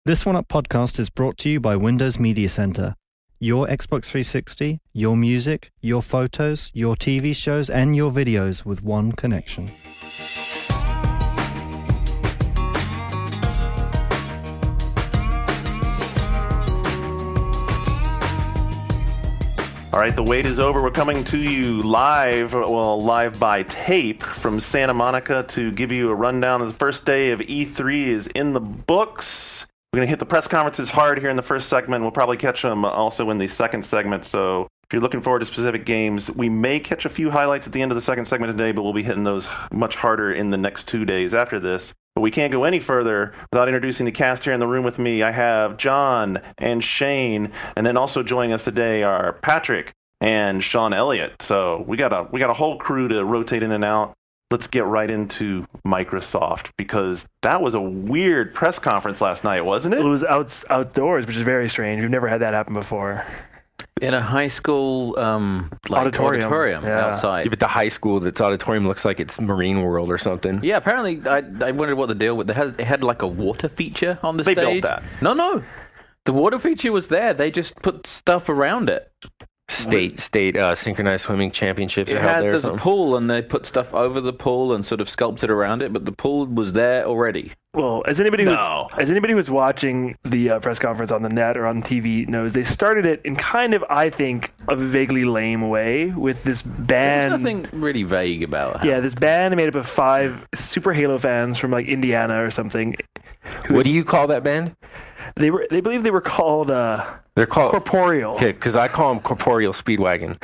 This One Up podcast is brought to you by Windows Media Center. Your Xbox 360, your music, your photos, your TV shows, and your videos with one connection. All right, the wait is over. We're coming to you live by tape from Santa Monica to give you a rundown of the first day of E3 is in the books. We're going to hit the press conferences hard here in the first segment. We'll probably catch them also in the second segment. So if you're looking forward to specific games, we may catch a few highlights at the end of the second segment today, but we'll be hitting those much harder in the next 2 days after this. But we can't go any further without introducing the cast here in the room with me. I have John and Shane, and then also joining us today are Patrick and Sean Elliott. So we got a whole crew to rotate in and out. Let's get right into Microsoft, because that was a weird press conference last night, wasn't it? It was outdoors, which is very strange. We've never had that happen before. In a high school auditorium outside. Yeah, but the high school, that's auditorium looks like it's Marine World or something. Yeah, apparently, I wondered what the deal with. It had like a water feature on the They stage. built that. No. The water feature was there. They just put stuff around it. State synchronized swimming championships are held there. There's a pool, and they put stuff over the pool and sort of sculpted around it, but the pool was there already. Well, as anybody who's watching the press conference on the net or on TV knows, they started it in kind of, I think, a vaguely lame way with this band. There's nothing really vague about it. Yeah, this band made up of 5 super Halo fans from like Indiana or something. What do you call that band? They believe they were called. They're called Corporeal. Okay, because I call them Corporeal Speedwagon.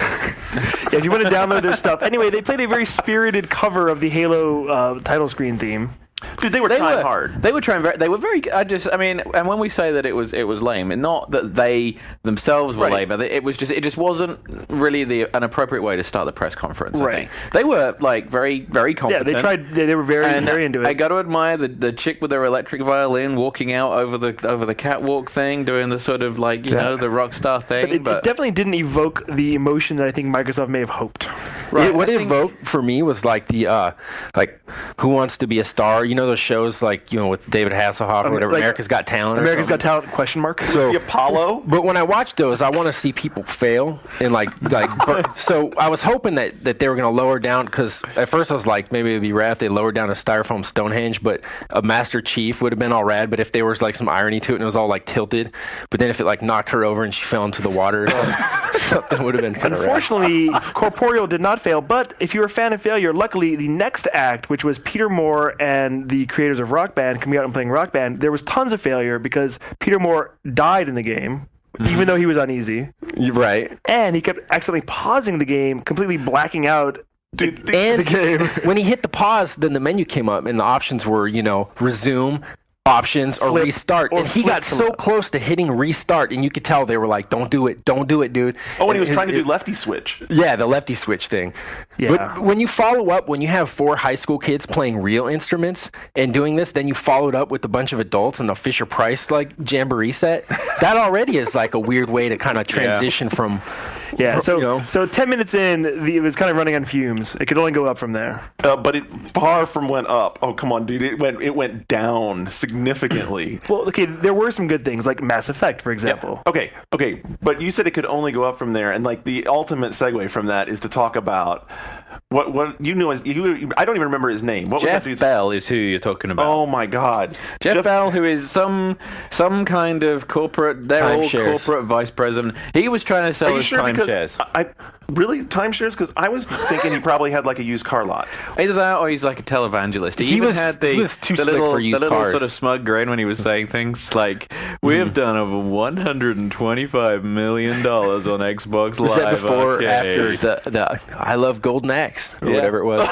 Yeah, if you want to download their stuff. Anyway, they played a very spirited cover of the Halo title screen theme. Dude, they were trying hard. They were trying very. They were very. And when we say that it was lame, not that they themselves were lame. It just wasn't really an appropriate way to start the press conference. Right. I think. They were like very, very competent. Yeah, they tried. They were very into it. I got to admire the chick with her electric violin walking out over the catwalk thing, doing the sort of like the rock star thing. But it definitely didn't evoke the emotion that I think Microsoft may have hoped. Right. What it evoked for me was like the Who Wants to Be a Star. You know those shows like with David Hasselhoff or whatever, like America's Got Talent. America's Got Talent ? So the Apollo. But when I watch those, I want to see people fail and like. So I was hoping that they were going to lower down, because at first I was like, maybe it'd be rad if they lowered down a styrofoam Stonehenge, but a Master Chief would have been all rad. But if there was like some irony to it and it was all like tilted, but then if it like knocked her over and she fell into the water, something would have been kind of rad. Unfortunately, Corporeal did not fail. But if you're a fan of failure, luckily the next act, which was Peter Moore and the creators of Rock Band coming out and playing Rock Band, there was tons of failure because Peter Moore died in the game, even though he was uneasy. Right. And he kept accidentally pausing the game, completely blacking out the game. When he hit the pause, then the menu came up and the options were, resume, options, or flip, restart. And he got so close to hitting restart, and you could tell they were like, don't do it, dude. Oh, and he was trying to do lefty switch. Yeah, the lefty switch thing. Yeah. But when you follow up, when you have 4 high school kids playing real instruments and doing this, then you followed up with a bunch of adults in a Fisher-Price like jamboree set, that already is like a weird way to kind of transition from... Yeah, so 10 minutes in, it was kind of running on fumes. It could only go up from there. But it far from went up. Oh, come on, dude. It went down significantly. Well, okay, there were some good things, like Mass Effect, for example. Yep. Okay, but you said it could only go up from there, and like the ultimate segue from that is to talk about what you knew as I don't even remember his name. What Jeff was that Bell is who you're talking about. Oh my God, Jeff Bell, who is some kind of corporate. They're all corporate vice president. He was trying to sell his timeshares. Really timeshares? Because I was thinking he probably had like a used car lot. Either that, or he's like a televangelist. He was too slick for used cars. Sort of smug grin when he was saying things like, "We have done over $125 million on Xbox Live." Was that before or Arcade. after the I Love Golden Axe or whatever it was?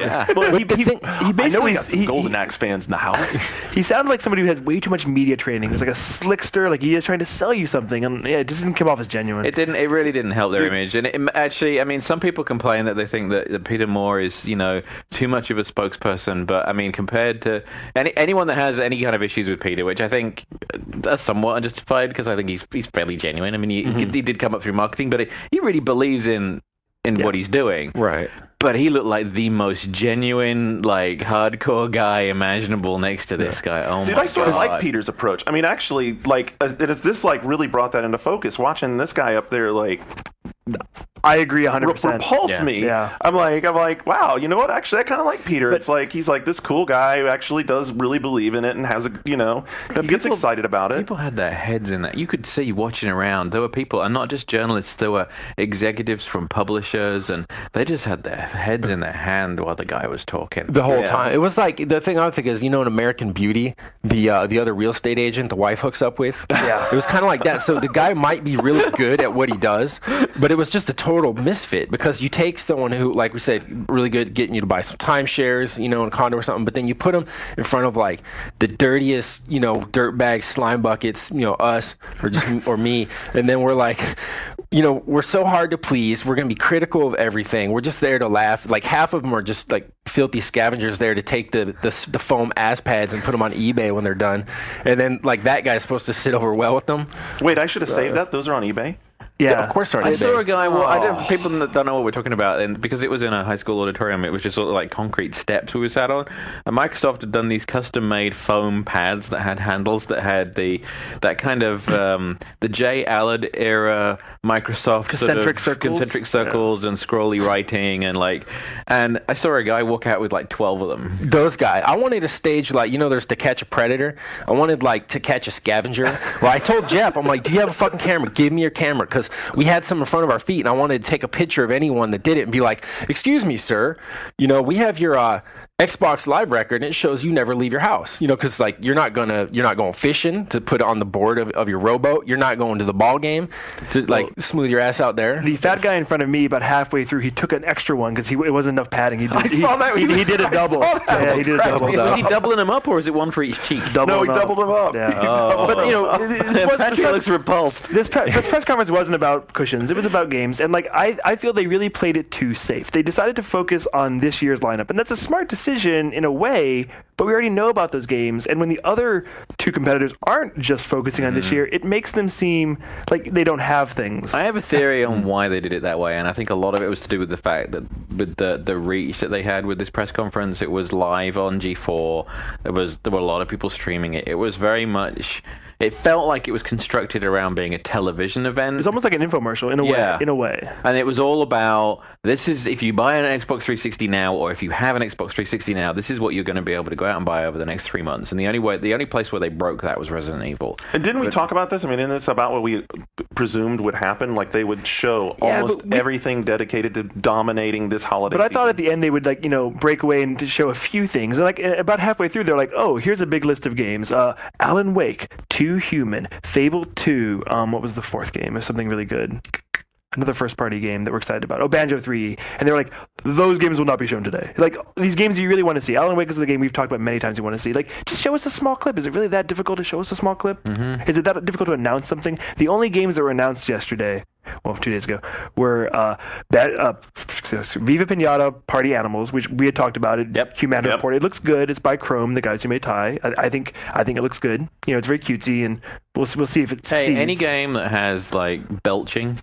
Yeah. Well, he basically I know we got some Golden Axe fans in the house. He sounds like somebody who has way too much media training. He's like a slickster, like he is trying to sell you something, and it just didn't come off as genuine. It really didn't help their image. And actually, I mean, some people complain that they think that Peter Moore is, too much of a spokesperson. But I mean, compared to anyone that has any kind of issues with Peter, which I think are somewhat unjustified, because I think he's fairly genuine. I mean, he did come up through marketing, but he really believes in what he's doing. Right. But he looked like the most genuine, like hardcore guy imaginable next to this guy. Oh Dude, my I sort of God. like Peter's approach. I mean, actually, like, this like really brought that into focus. Watching this guy up there, like, I agree 100%. repulse me. Yeah. I'm like, wow. You know what? Actually, I kind of like Peter. It's like he's like this cool guy who actually does really believe in it and has a, he gets excited about it. People had their heads in that. You could see watching around. There were people, and not just journalists. There were executives from publishers, and they just had their heads in their hand while the guy was talking. The whole Yeah. time. It was like, the thing I would think is, in American Beauty, the other real estate agent the wife hooks up with. Yeah. It was kind of like that. So the guy might be really good at what he does, but it was just a total misfit because you take someone who, like we said, really good at getting you to buy some timeshares, in a condo or something, but then you put them in front of like the dirtiest, dirtbag slime buckets, us or me, and then we're like, we're so hard to please. We're going to be critical of everything. We're just there to laugh. Like half of them are just like filthy scavengers there to take the foam ass pads and put them on eBay when they're done. And then like that guy's supposed to sit over well with them. Wait, I should have saved that. Those are on eBay. Yeah. Of course, they're on I eBay. saw a guy. Well, people don't know what we're talking about, and because it was in a high school auditorium, it was just sort of like concrete steps we were sat on. And Microsoft had done these custom-made foam pads that had handles that had that kind of the Jay Allard era Microsoft Concentric circles? concentric circles and scrolly writing and I saw a guy walk out with like 12 of them. Those guys. I wanted to stage like, there's To Catch a Predator. I wanted like To Catch a Scavenger. Well, I told Jeff, I'm like, do you have a fucking camera? Give me your camera, because we had some in front of our feet, and I wanted to take a picture of anyone that did it and be like, excuse me, sir, we have your Xbox Live record, and it shows you never leave your house. Because like you're not going fishing to put on the board of your rowboat. You're not going to the ball game to smooth your ass out there. The fat guy in front of me, about halfway through, he took an extra one because it wasn't enough padding. He saw that. He did a double. Yeah, he did a double. Was he doubling them up, or is it one for each cheek? No, he doubled them up. Yeah. But Patrick looks repulsed. This press conference wasn't about cushions. It was about games. And I feel they really played it too safe. They decided to focus on this year's lineup. And that's a smart decision in a way, but we already know about those games. And when the other two competitors aren't just focusing on this year, it makes them seem like they don't have things. I have a theory on why they did it that way, and I think a lot of it was to do with the fact that with the reach that they had with this press conference, it was live on G4. There were a lot of people streaming it. It was very much. It felt like it was constructed around being a television event. It was almost like an infomercial in a way. And it was all about, this is, if you buy an Xbox 360 now, or if you have an Xbox 360 now, this is what you're going to be able to go out and buy over the next 3 months. And the only place where they broke that was Resident Evil. And didn't we talk about this? I mean, isn't this about what we presumed would happen? Like they would show almost everything dedicated to dominating this holiday But I thought season. at the end they would break away and to show a few things. And about halfway through, they're like, oh, here's a big list of games. Alan Wake, 2 Human, Fable 2. What was the fourth game? It was something really good. Another first-party game that we're excited about. Oh, Banjo 3. And they were like, those games will not be shown today. Like, these games you really want to see. Alan Wake is the game we've talked about many times you want to see. Like, just show us a small clip. Is it really that difficult to show us a small clip? Mm-hmm. Is it that difficult to announce something? The only games that were announced yesterday, 2 days ago, were Viva Pinata Party Animals, which we had talked about it. Yep. Humanity Yep. Report. It looks good. It's by Chrome, the guys who made Tie. I think it looks good. It's very cutesy, and we'll see if it succeeds. Hey, any game that has belching.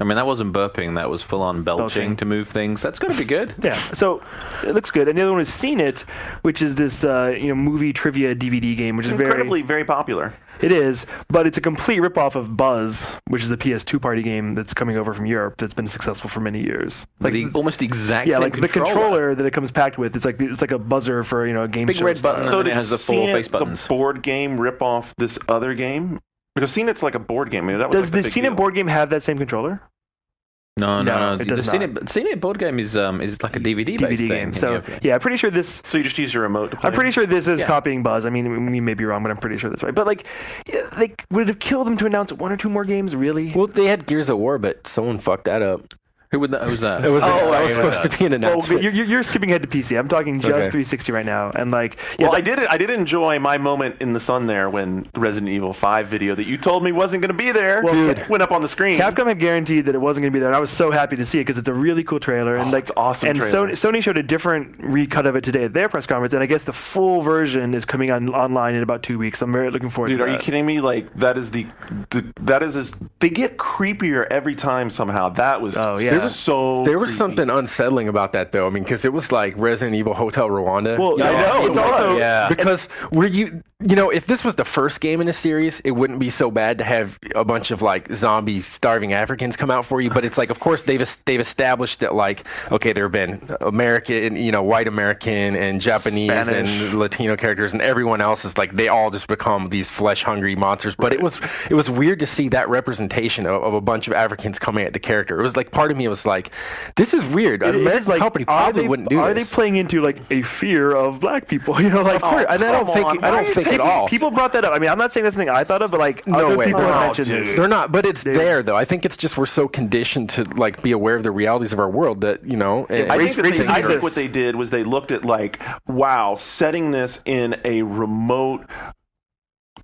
I mean, that wasn't burping. That was full-on belching to move things. That's going to be good. Yeah, so it looks good. And the other one is Seen It, which is this movie trivia DVD game, which It's is incredibly very popular. It is, but it's a complete ripoff of Buzz, which is a PS2 party game that's coming over from Europe that's been successful for many years. Almost the exact yeah, same like the controller that it comes packed with. It's like a buzzer for a game big show red style. button. So And then did it has the 4 face buttons. the board game rip off this other game? Because Seen It's like a board game. I mean, that was Does the the big Seen It deal. board game have that same controller? No. it does The Seen It board game is like a DVD-based DVD thing. game. So I'm pretty sure this. So you just use your remote to play I'm pretty sure this is Yeah. copying Buzz. I mean, we may be wrong, but I'm pretty sure that's right. But would it have killed them to announce 1 or 2 more games? Really? Well, they had Gears of War, but someone fucked that up. Who was that? It was, Oh, that was right, supposed to be an Oh, announcement. you're skipping ahead to PC. I'm talking just Okay. 360 right now, and Well, I did enjoy my moment in the sun there when the Resident Evil 5 video that you told me wasn't going to be there went up on the screen. Capcom had guaranteed that it wasn't going to be there, and I was so happy to see it because it's a really cool trailer. And it's an awesome and trailer. Sony showed a different recut of it today at their press conference, and I guess the full version is coming online in about 2 weeks. I'm very looking forward Dude, to are that. you kidding me? Like that is they get creepier every time somehow. That was Oh, yeah. There was something unsettling about that, though. I mean, because it was like Resident Evil Hotel Rwanda. Well, I know. It's also because if this was the first game in a series, it wouldn't be so bad to have a bunch of like zombie starving Africans come out for you. But it's like, of course, they've established that like, okay, there have been American, white American and Japanese Spanish and Latino characters, and everyone else is like they all just become these flesh hungry monsters. But it was weird to see that representation of a bunch of Africans coming at the character. It was like part of me was like, this is weird. An American company probably wouldn't do this. Are they playing into like a fear of black people? Like, of course. And I don't think at all. People brought that up. I mean, I'm not saying that's something I thought of, but like other people have mentioned this. They're not, but it's there though. I think it's just we're so conditioned to like be aware of the realities of our world that I think what they did was they looked at like, wow, setting this in a remote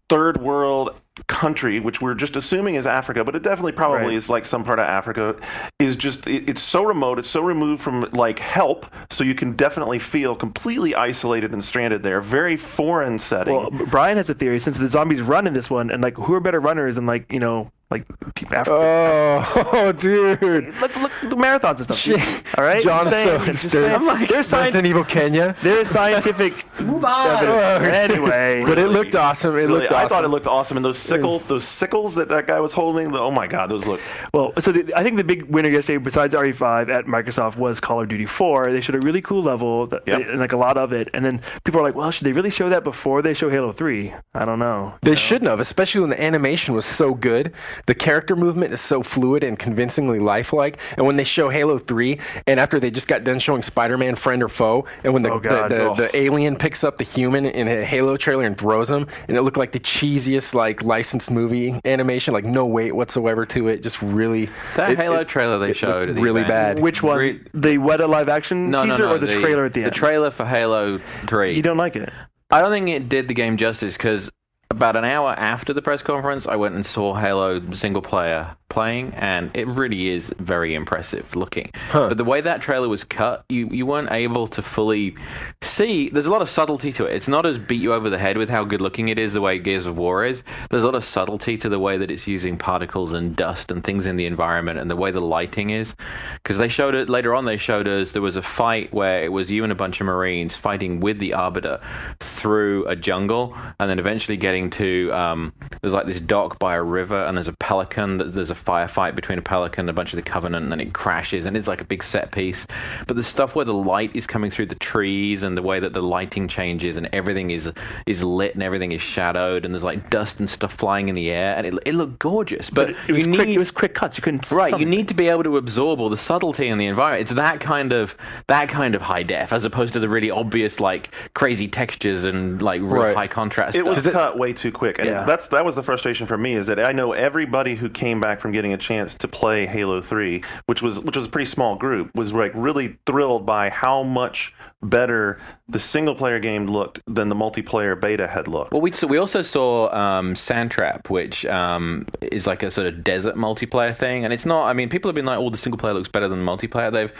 third world country, which we're just assuming is Africa, but it definitely probably is like some part of Africa, is just, it's so remote, it's so removed from like help, so you can definitely feel completely isolated and stranded there. Very foreign setting. Well, Brian has a theory, since the zombies run in this one, and like who are better runners than like Africa? Oh, dude! Look, marathons and stuff. All right, John I'm like, there's Resident Evil Kenya. There's scientific. Move on. Anyway, but it looked awesome. I thought it looked awesome, and those sickles that guy was holding. Oh my God, those look. Well, so I think the big winner yesterday, besides RE5 at Microsoft, was Call of Duty 4. They showed a really cool level, and like a lot of it. And then people are like, "Well, should they really show that before they show Halo 3?" I don't know. They shouldn't have, especially when the animation was so good. The character movement is so fluid and convincingly lifelike. And when they show Halo 3, and after they just got done showing Spider-Man Friend or Foe, and when the alien picks up the human in a Halo trailer and throws him, and it looked like the cheesiest like licensed movie animation, like no weight whatsoever to it, just really Halo trailer they showed really bad. Which one? The Weta live action teaser or the trailer at the end? The trailer for Halo 3. You don't like it? I don't think it did the game justice because about an hour after the press conference, I went and saw Halo single player playing, and it really is very impressive looking. But the way that trailer was cut, you weren't able to fully see. There's a lot of subtlety to it. It's not as beat you over the head with how good looking it is the way Gears of War is. There's a lot of subtlety to the way that it's using particles and dust and things in the environment and the way the lighting is. Because they showed it later on, they showed us there was a fight where it was you and a bunch of Marines fighting with the Arbiter through a jungle, and then eventually getting to there's like this dock by a river, and there's a pelican. There's a firefight between a pelican and a bunch of the Covenant, and then it crashes, and it's like a big set piece. But the stuff where the light is coming through the trees, and the way that the lighting changes, and everything is lit, and everything is shadowed, and there's like dust and stuff flying in the air, and it looked gorgeous. But it was quick cuts. You couldn't. You need to be able to absorb all the subtlety in the environment. It's that kind of high def, as opposed to the really obvious like crazy textures and like real high contrast. It stuff. was cut way too quick, and that was the frustration for me. Is that I know everybody who came back from getting a chance to play Halo 3, which was a pretty small group, was like really thrilled by how much better the single player game looked than the multiplayer beta had looked. Well, we also saw Sandtrap, which is like a sort of desert multiplayer thing, and it's not. I mean, people have been like, "Oh, the single player looks better than the multiplayer."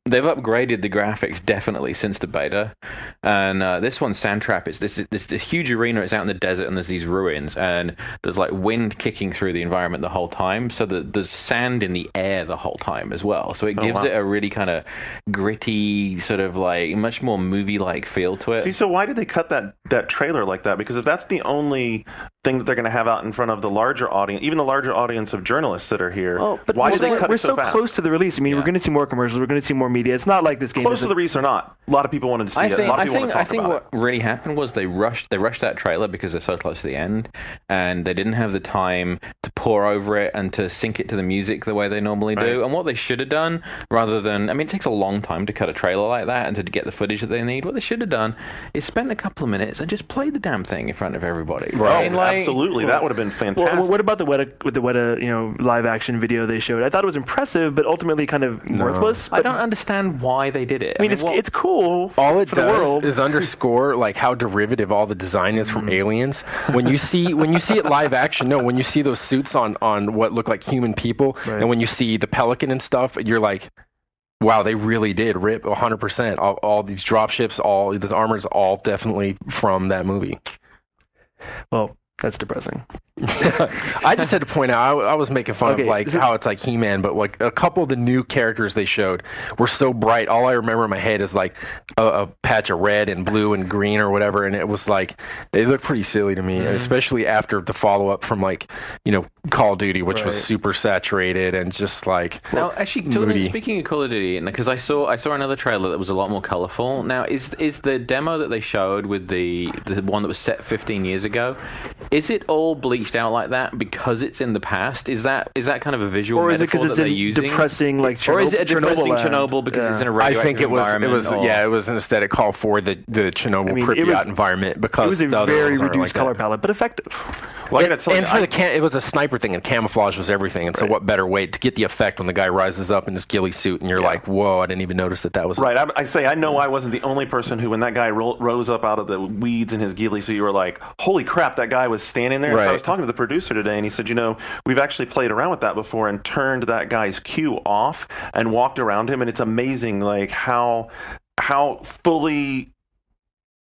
They've upgraded the graphics definitely since the beta, and this one, Sandtrap, is this huge arena. It's out in the desert, and there's these ruins, and there's like wind kicking through the environment the whole time, so that there's sand in the air the whole time as well. So it gives it a really kind of gritty, sort of like much more movie-like feel to it. See, so why did they cut that trailer like that? Because if that's the only thing that they're going to have out in front of the larger audience, even the larger audience of journalists that are here, why did they cut it so fast? We're so close to the release. I mean, we're going to see more commercials. We're going to see more media. It's not like this game. Close to the release or not, a lot of people wanted to see it. A lot of people want to talk about what really happened was they rushed that trailer because they're so close to the end, and they didn't have the time to pour over it and to sync it to the music the way they normally do. And what they should have done, rather than, I mean, it takes a long time to cut a trailer like that and to get the footage that they need. What they should have done is spend a couple of minutes and just play the damn thing in front of everybody. Right? I mean, absolutely, that would have been fantastic. Well, what about the Weta live action video they showed? I thought it was impressive, but ultimately kind of worthless. I don't understand why they did it. I mean, it's cool. All it for the does world is underscore like how derivative all the design is from Aliens. When you see it live action, when you see those suits on what look like human people, and when you see the Pelican and stuff, you're like, wow, they really did rip 100%. All these dropships, all this armor is all definitely from that movie. Well, that's depressing. I just had to point out, I was making fun of like how it's like He-Man, but like a couple of the new characters they showed were so bright. All I remember in my head is like a patch of red and blue and green or whatever, and it was like, they looked pretty silly to me, especially after the follow-up from like, Call of Duty, which was super saturated and just like now, actually, speaking of Call of Duty, because I saw another trailer that was a lot more colorful. Now, is the demo that they showed with the one that was set 15 years ago, is it all bleached out like that because it's in the past? Is that kind of a visual or is it because it's in depressing like Chernobyl, or is it a depressing Chernobyl because it's in a radioactive I think it was environment? It was an aesthetic call for the Chernobyl Pripyat environment because it was a very reduced color that. palette, but effective. Well, it was a sniper thing, and camouflage was everything. And so, what better way to get the effect when the guy rises up in his ghillie suit, and you're like, "Whoa! I didn't even notice that was right." I know I wasn't the only person who, when that guy rose up out of the weeds in his ghillie suit, you were like, "Holy crap!" That guy was standing there. Right. So I was talking to the producer today, and he said, "We've actually played around with that before and turned that guy's cue off and walked around him, and it's amazing, like how fully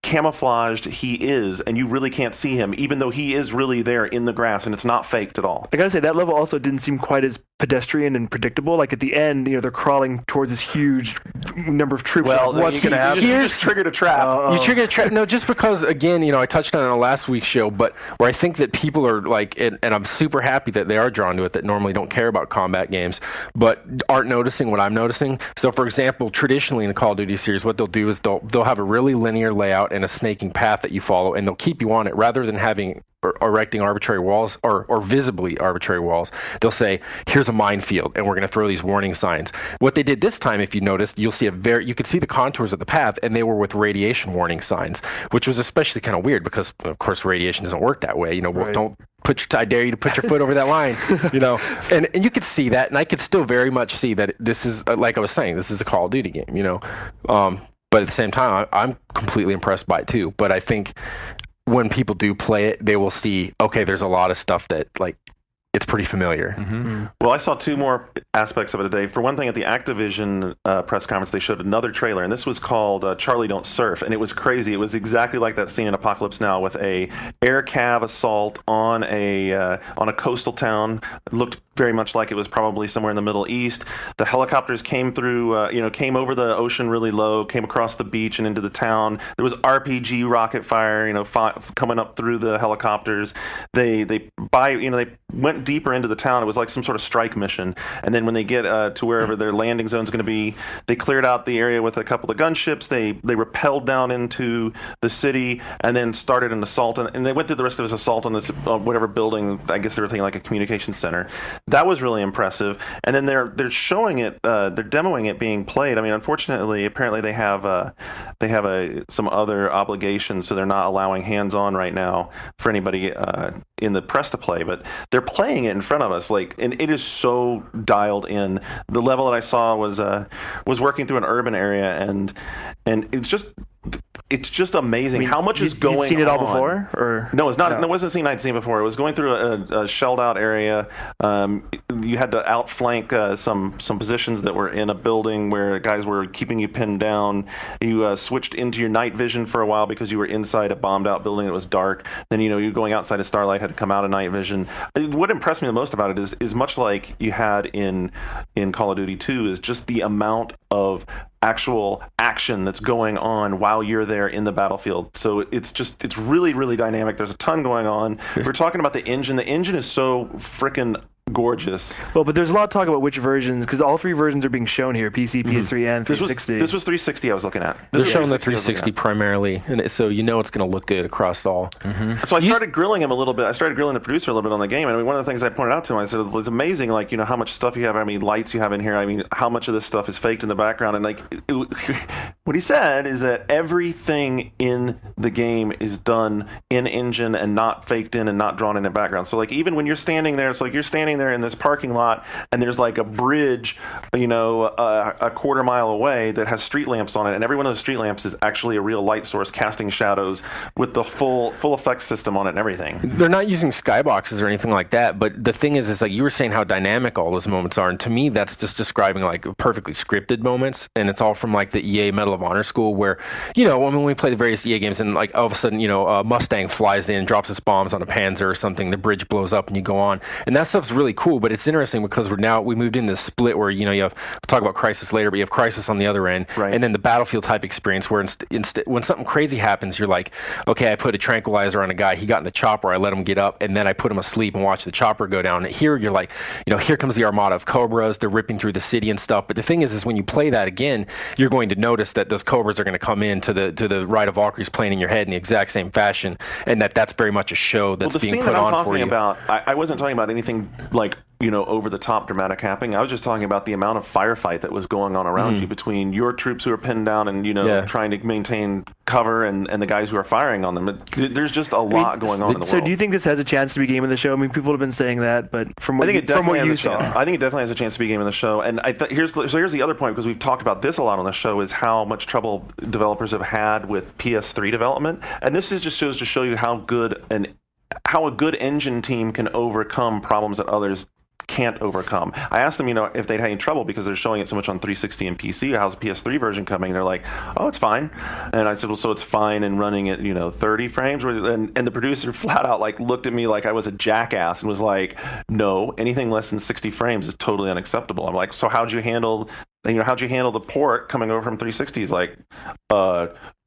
camouflaged he is, and you really can't see him, even though he is really there in the grass, and it's not faked at all." I gotta say, that level also didn't seem quite as pedestrian and predictable. Like at the end, they're crawling towards this huge number of troops. Well, what's going to happen? You just triggered a trap. You triggered a trap. No, just because, again, I touched on it on last week's show, but where I think that people are like, and I'm super happy that they are drawn to it, that normally don't care about combat games, but aren't noticing what I'm noticing. So, for example, traditionally in the Call of Duty series, what they'll do is they'll have a really linear layout and a snaking path that you follow, and they'll keep you on it rather than having erecting arbitrary walls or visibly arbitrary walls. They'll say, here's a minefield, and we're going to throw these warning signs. What they did this time, if you noticed, you'll see you could see the contours of the path, and they were with radiation warning signs, which was especially kind of weird because, of course, radiation doesn't work that way. Right. Don't I dare you to put your foot over that line, and you could see that, and I could still very much see that this is, like I was saying, this is a Call of Duty game, but at the same time, I'm completely impressed by it too. But I think when people do play it, they will see, okay, there's a lot of stuff that, like, it's pretty familiar. Mm-hmm. Well, I saw two more aspects of it today. For one thing, at the Activision press conference, they showed another trailer, and this was called Charlie Don't Surf, and it was crazy. It was exactly like that scene in Apocalypse Now with a air cav assault on a coastal town. It looked very much like it was probably somewhere in the Middle East. The helicopters came through, came over the ocean really low, came across the beach and into the town. There was RPG rocket fire, coming up through the helicopters. They went deeper into the town. It was like some sort of strike mission. And then when they get to wherever their landing zone is going to be, they cleared out the area with a couple of gunships. They rappelled down into the city and then started an assault. And they went through the rest of this assault on this whatever building. I guess they were thinking like a communication center. That was really impressive. And then they're showing it. They're demoing it being played. I mean, unfortunately, apparently they have some other obligations, so they're not allowing hands-on right now for anybody in the press to play. But they're playing it in front of us, and it is so dialed in. The level that I saw was working through an urban area, and it's just amazing how much is going on. You've seen it all before? Or? No, it's not. No. It wasn't a scene I'd seen before. It was going through a shelled out area. You had to outflank some positions that were in a building where guys were keeping you pinned down. You switched into your night vision for a while because you were inside a bombed out building that was dark. Then you going outside of Starlight had to come out of night vision. What impressed me the most about it is much like you had in Call of Duty 2 is just the amount of actual action that's going on while you're there in the battlefield. So it's really, really dynamic. There's a ton going on. We're talking about the engine. The engine is so frickin' gorgeous. Well, but there's a lot of talk about which versions, because all three versions are being shown here, PC, PS3, and 360. This was 360 I was looking at. They're showing the 360 primarily, and so it's going to look good across all. Mm-hmm. So I started grilling him a little bit. I started grilling the producer a little bit on the game, and I mean, one of the things I pointed out to him, I said, it's amazing, how much stuff you have, lights you have in here, how much of this stuff is faked in the background, and what he said is that everything in the game is done in engine and not faked in and not drawn in the background. So even when you're standing there, it's like you're standing standing there in this parking lot, and there's like a bridge, a quarter mile away that has street lamps on it, and every one of those street lamps is actually a real light source casting shadows with the full effects system on it and everything. They're not using skyboxes or anything like that, but the thing is like you were saying how dynamic all those moments are, and to me that's just describing like perfectly scripted moments, and it's all from like the EA Medal of Honor school where, when we play the various EA games and like all of a sudden, a Mustang flies in, drops its bombs on a Panzer or something, the bridge blows up and you go on, and that stuff's really cool, but it's interesting because we moved into this split where, you have, we'll talk about Crysis later, but you have Crysis on the other end, right. And then the Battlefield type experience where when something crazy happens, you're like, okay, I put a tranquilizer on a guy, he got in the chopper, I let him get up, and then I put him asleep and watch the chopper go down. And here you're like, here comes the armada of Cobras, they're ripping through the city and stuff, but the thing is when you play that again, you're going to notice that those Cobras are going to come in to the Ride of Valkyries playing in your head in the exact same fashion, and that's very much a show that's being put on for you. I wasn't talking about anything like, over the top dramatic happening. I was just talking about the amount of firefight that was going on around you between your troops who are pinned down and, trying to maintain cover and the guys who are firing on them. There's just a lot going on in the world. So do you think this has a chance to be game of the show? I mean, people have been saying that, but from what you saw. I think it definitely has a chance to be game of the show. And here's the other point, because we've talked about this a lot on the show, is how much trouble developers have had with PS3 development. And this just goes to show you how a good engine team can overcome problems that others can't overcome. I asked them, if they'd had any trouble because they're showing it so much on 360 and PC. How's the PS3 version coming? They're like, oh, it's fine. And I said, well, so it's fine and running at 30 frames. And the producer flat out looked at me like I was a jackass and was like, no, anything less than 60 frames is totally unacceptable. I'm like, so how'd you handle the port coming over from 360? He's like,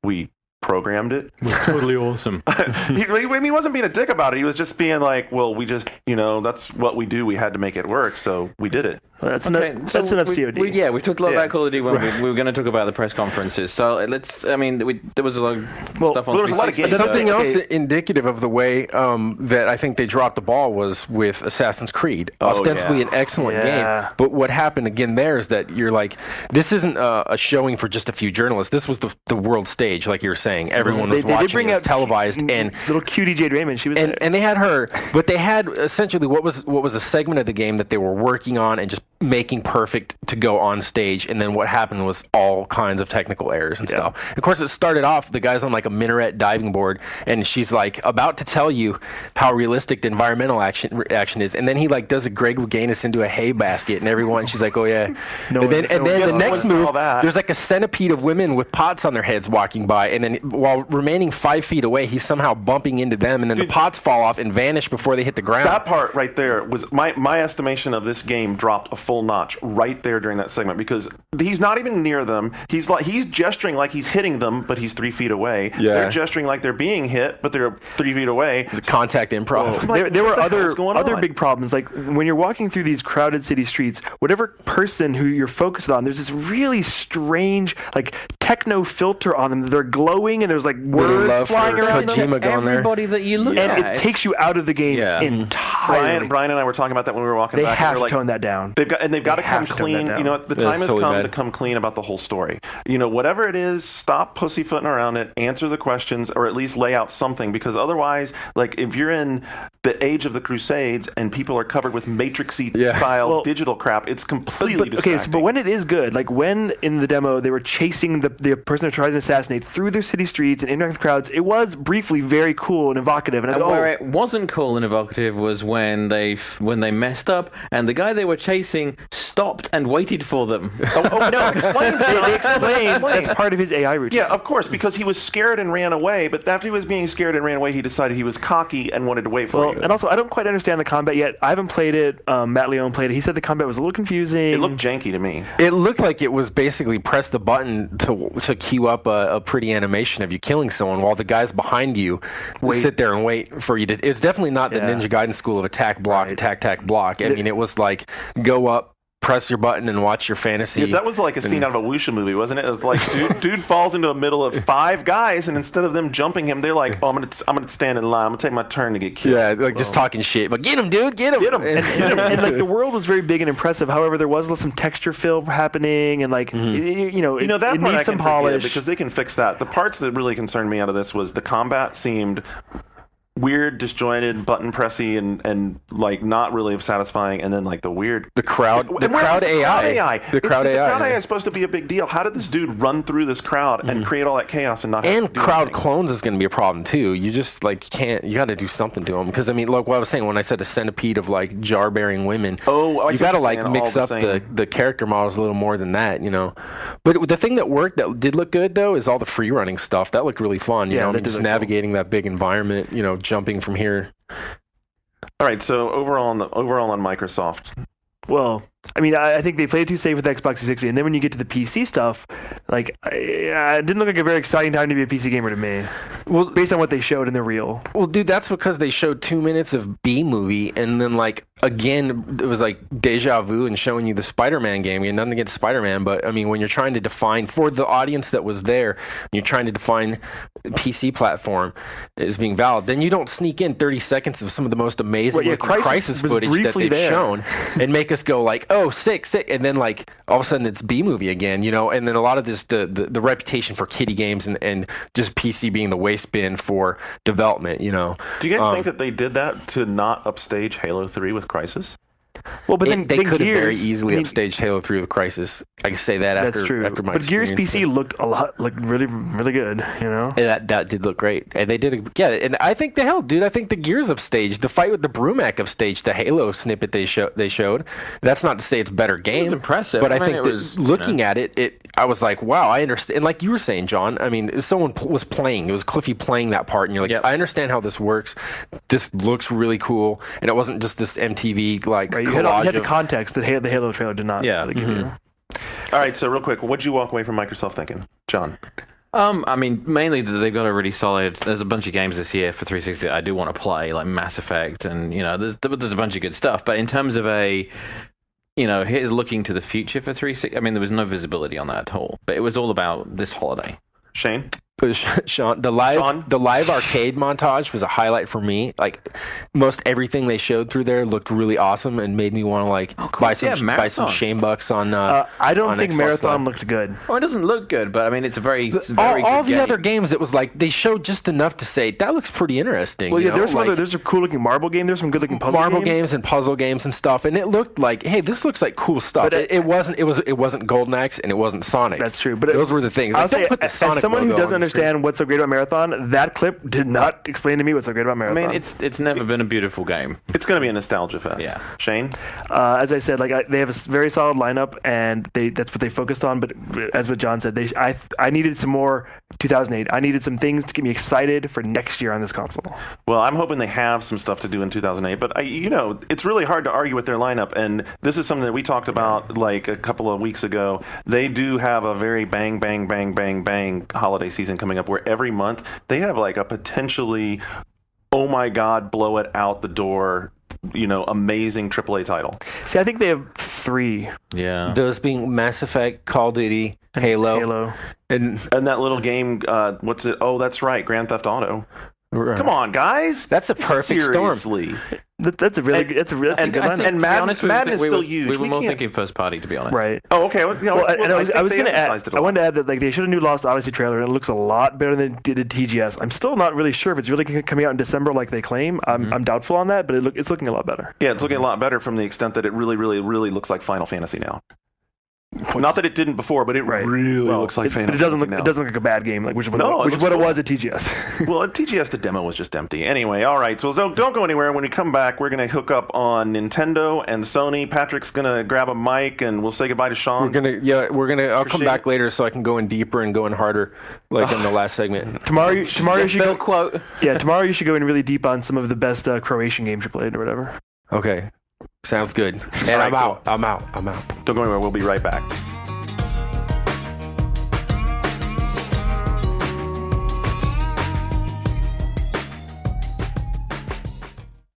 we programmed it. Totally awesome. He wasn't being a dick about it. He was just being like, well, we just, that's what we do. We had to make it work, so we did it. Well, that's enough COD. We talked a lot about Call of Duty when we were going to talk about the press conferences. So there was a lot of stuff on. There was a lot of games. Something else indicative of the way that I think they dropped the ball was with Assassin's Creed. Ostensibly an excellent game, but what happened again there is that you're like, this isn't a showing for just a few journalists. This was the world stage, like you were saying. Everyone was watching. It was televised, and little cutie Jade Raymond, she was there. And they had her, but they had essentially what was a segment of the game that they were working on and just making perfect to go on stage, and then what happened was all kinds of technical errors and stuff. Of course, it started off, the guy's on like a minaret diving board, and she's like about to tell you how realistic the environmental action is, and then he like does a Greg Louganis into a hay basket, and everyone, she's like, oh yeah. And then the next move, there's like a centipede of women with pots on their heads walking by, and then while remaining 5 feet away, he's somehow bumping into them, and then the pots fall off and vanish before they hit the ground. That part right there was my estimation of this game dropped a full notch right there during that segment, because he's not even near them. He's gesturing like he's hitting them, but he's 3 feet away. Yeah. They're gesturing like they're being hit, but they're 3 feet away. It's a contact improv. There were other big problems. Like when you're walking through these crowded city streets, whatever person who you're focused on, there's this really strange like techno filter on them. They're glowing and there's like words flying around Kojima them. Everybody that you look at, and it takes you out of the game entirely. Brian and I were talking about that when we were walking back. They have to tone that down. They've got to come clean. The time has come to come clean about the whole story. Whatever it is, stop pussyfooting around it, answer the questions, or at least lay out something, because otherwise, like if you're in the age of the Crusades and people are covered with Matrix-y style digital crap, it's completely distracting. Okay, but when it is good, like when in the demo they were chasing the person who tries to assassinate through their city streets and interacting with crowds, it was briefly very cool and evocative. And where it wasn't cool and evocative was when they messed up and the guy they were chasing stopped and waited for them. No, explain that. They explained that's part of his AI routine. Yeah, of course, because he was scared and ran away, but after he was being scared and ran away, he decided he was cocky and wanted to wait for you. And also, I don't quite understand the combat yet. I haven't played it. Matt Leone played it. He said the combat was a little confusing. It looked janky to me. It looked like it was basically press the button to queue up a pretty animation of you killing someone while the guys behind you sit there and wait for you to... It's definitely not the Ninja Gaiden school of attack, block, attack, block. I mean, it was like, go up, press your button and watch your fantasy. Yeah, that was like a scene out of a Wusha movie, wasn't it? It was like dude falls into the middle of 5 guys, and instead of them jumping him, they're like, "Oh, I'm gonna stand in line. I'm gonna take my turn to get killed." Yeah, like just talking shit. But get him, dude, get him, and like the world was very big and impressive. However, there was some texture fill happening, and like that it part needs some polish because they can fix that. The parts that really concerned me out of this was the combat seemed weird, disjointed, button pressy, and like not really satisfying, and then like the weird The crowd AI. The crowd AI. The crowd AI. The crowd AI is supposed to be a big deal. How did this dude run through this crowd and create all that chaos and not have And to do crowd anything? clones is going to be a problem too. You just like can't. You got to do something to them because I mean, look what I was saying when I said a centipede of like jar-bearing women. Oh, I see you got to what you're like saying, mix all up the the same. character models a little more than that, you know. But the thing that worked that did look good though is all the free running stuff. That looked really fun. You Yeah, know, I that mean, did just look cool. navigating that big environment. You know, jumping from here. All right, so overall on Microsoft, Well, I mean, I think they played too safe with Xbox 360, and then when you get to the PC stuff, like, it didn't look like a very exciting time to be a PC gamer to me. Well, based on what they showed in the reel. Well, dude, that's because they showed 2 minutes of B movie, and then like again, it was like deja vu and showing you the Spider-Man game. You had nothing against Spider-Man, but I mean, when you're trying to define for the audience that was there, when you're trying to define PC platform as being valid, then you don't sneak in 30 seconds of some of the most amazing Well, yeah, looking Crysis Crisis was footage that briefly they've there. shown, and make us go like, oh, sick, and then like all of a sudden it's B movie again, you know. And then a lot of this the reputation for kiddie games and just PC being the waste bin for development, you know. do you guys think that they did that to not upstage Halo 3 with Crysis? Well, but then They then could have very Gears- easily I mean, upstaged Halo 3 with Crisis. I can say that That's after true. after my But Gears experience PC looked really, really good, you know? And that did look great, and they did and I think I think the Gears upstaged the fight with the Brumac upstaged the Halo snippet they showed. That's not to say it's a better game. impressive. but I I, mean, think it that was, looking at it, I was like, wow, I understand. And like you were saying, John, I mean, if someone was playing, it was Cliffy playing that part, and you're like, Yep. I understand how this works. This looks really cool, and it wasn't just this MTV like Right, you collage had the of- context that the Halo trailer did not Yeah. really give you. All right, so real quick, what'd you walk away from Microsoft thinking, John? I mean, mainly that they've got a really solid. There's a bunch of games this year for 360 I do want to play, like Mass Effect, and you know, there's a bunch of good stuff. But in terms of here's looking to the future for 360. I mean, there was no visibility on that at all. But it was all about this holiday. Shane? Sean, the live arcade montage was a highlight for me. Like most everything they showed through there looked really awesome and made me want to like buy some Yeah, Marathon. Shane bucks on. I don't on think Xbox Marathon Live. looked good. Well, it doesn't look good, but I mean, it's a very all good the game. other games, it was like they showed just enough to say that looks pretty interesting. Well, you yeah, know? there's some like, there's some cool looking marble game. There's some good looking puzzle marble games and puzzle games and stuff, and it looked like, hey, this looks like cool stuff. But it wasn't Golden Axe and it wasn't Sonic. That's true. But those were the things. I'll Like, don't say, put the as Sonic someone who logo doesn't on the screen. understand what's so great about Marathon, that clip did not explain to me what's so great about I Marathon. mean, it's never been a beautiful game. It's going to be a nostalgia fest. Yeah. Shane? As I said, they have a very solid lineup, and that's what they focused on. But as what John said, I needed some more 2008. I needed some things to get me excited for next year on this console. Well, I'm hoping they have some stuff to do in 2008, but it's really hard to argue with their lineup, and this is something that we talked about like a couple of weeks ago. They do have a very bang, bang, bang, bang, bang holiday season coming up where every month they have like a potentially, oh my God, blow it out the door, amazing AAA title. See, I think they have 3. Yeah. Those being Mass Effect, Call of Duty, Halo, and And that little game, what's it? Oh, that's right, Grand Theft Auto. Come on, guys. That's a perfect storm. Seriously. That's a really good. That's a good I think, lineup. and to be Madden- honest, Madden is we still were- huge. We were We more can't- thinking first party, to be honest. Right. Oh, okay. Well, And I was think going they to add. emphasized it a I lot. wanted to add that they showed a new Lost Odyssey trailer, and it looks a lot better than it did TGS. I'm still not really sure if it's really coming out in December like they claim. I'm doubtful on that, but it's looking a lot better. Yeah, it's looking a lot better from the extent that it really, really, really looks like Final Fantasy now. Not that it didn't before, but it Right. really Well, looks like Final but it doesn't Fantasy look. now. It doesn't look like a bad game, like which is what, No, it which is looks what it cool. was at TGS. Well, at TGS, the demo was just empty. Anyway, all right. So don't go anywhere. When we come back, we're going to hook up on Nintendo and Sony. Patrick's going to grab a mic, and we'll say goodbye to Sean. I'll come Appreciate back it. later so I can go in deeper and go in harder, like in the last segment. tomorrow you should Phil go. quote. Yeah, tomorrow you should go in really deep on some of the best Croatian games you played or whatever. Okay, sounds good. And right, I'm cool. out. I'm out. Don't go anywhere. We'll be right back.